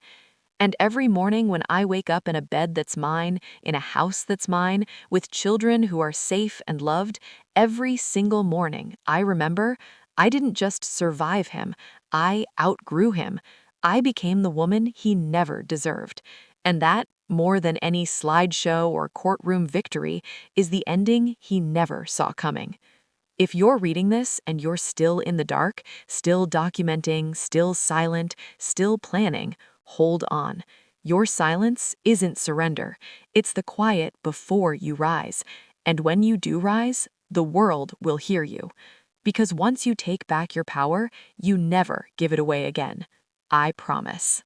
And every morning when I wake up in a bed that's mine, in a house that's mine, with children who are safe and loved, every single morning I remember I didn't just survive him, I outgrew him. I became the woman he never deserved. And that, more than any slideshow or courtroom victory, is the ending he never saw coming. If you're reading this and you're still in the dark, still documenting, still silent, still planning, hold on. Your silence isn't surrender. It's the quiet before you rise. And when you do rise, the world will hear you. Because once you take back your power, you never give it away again. I promise.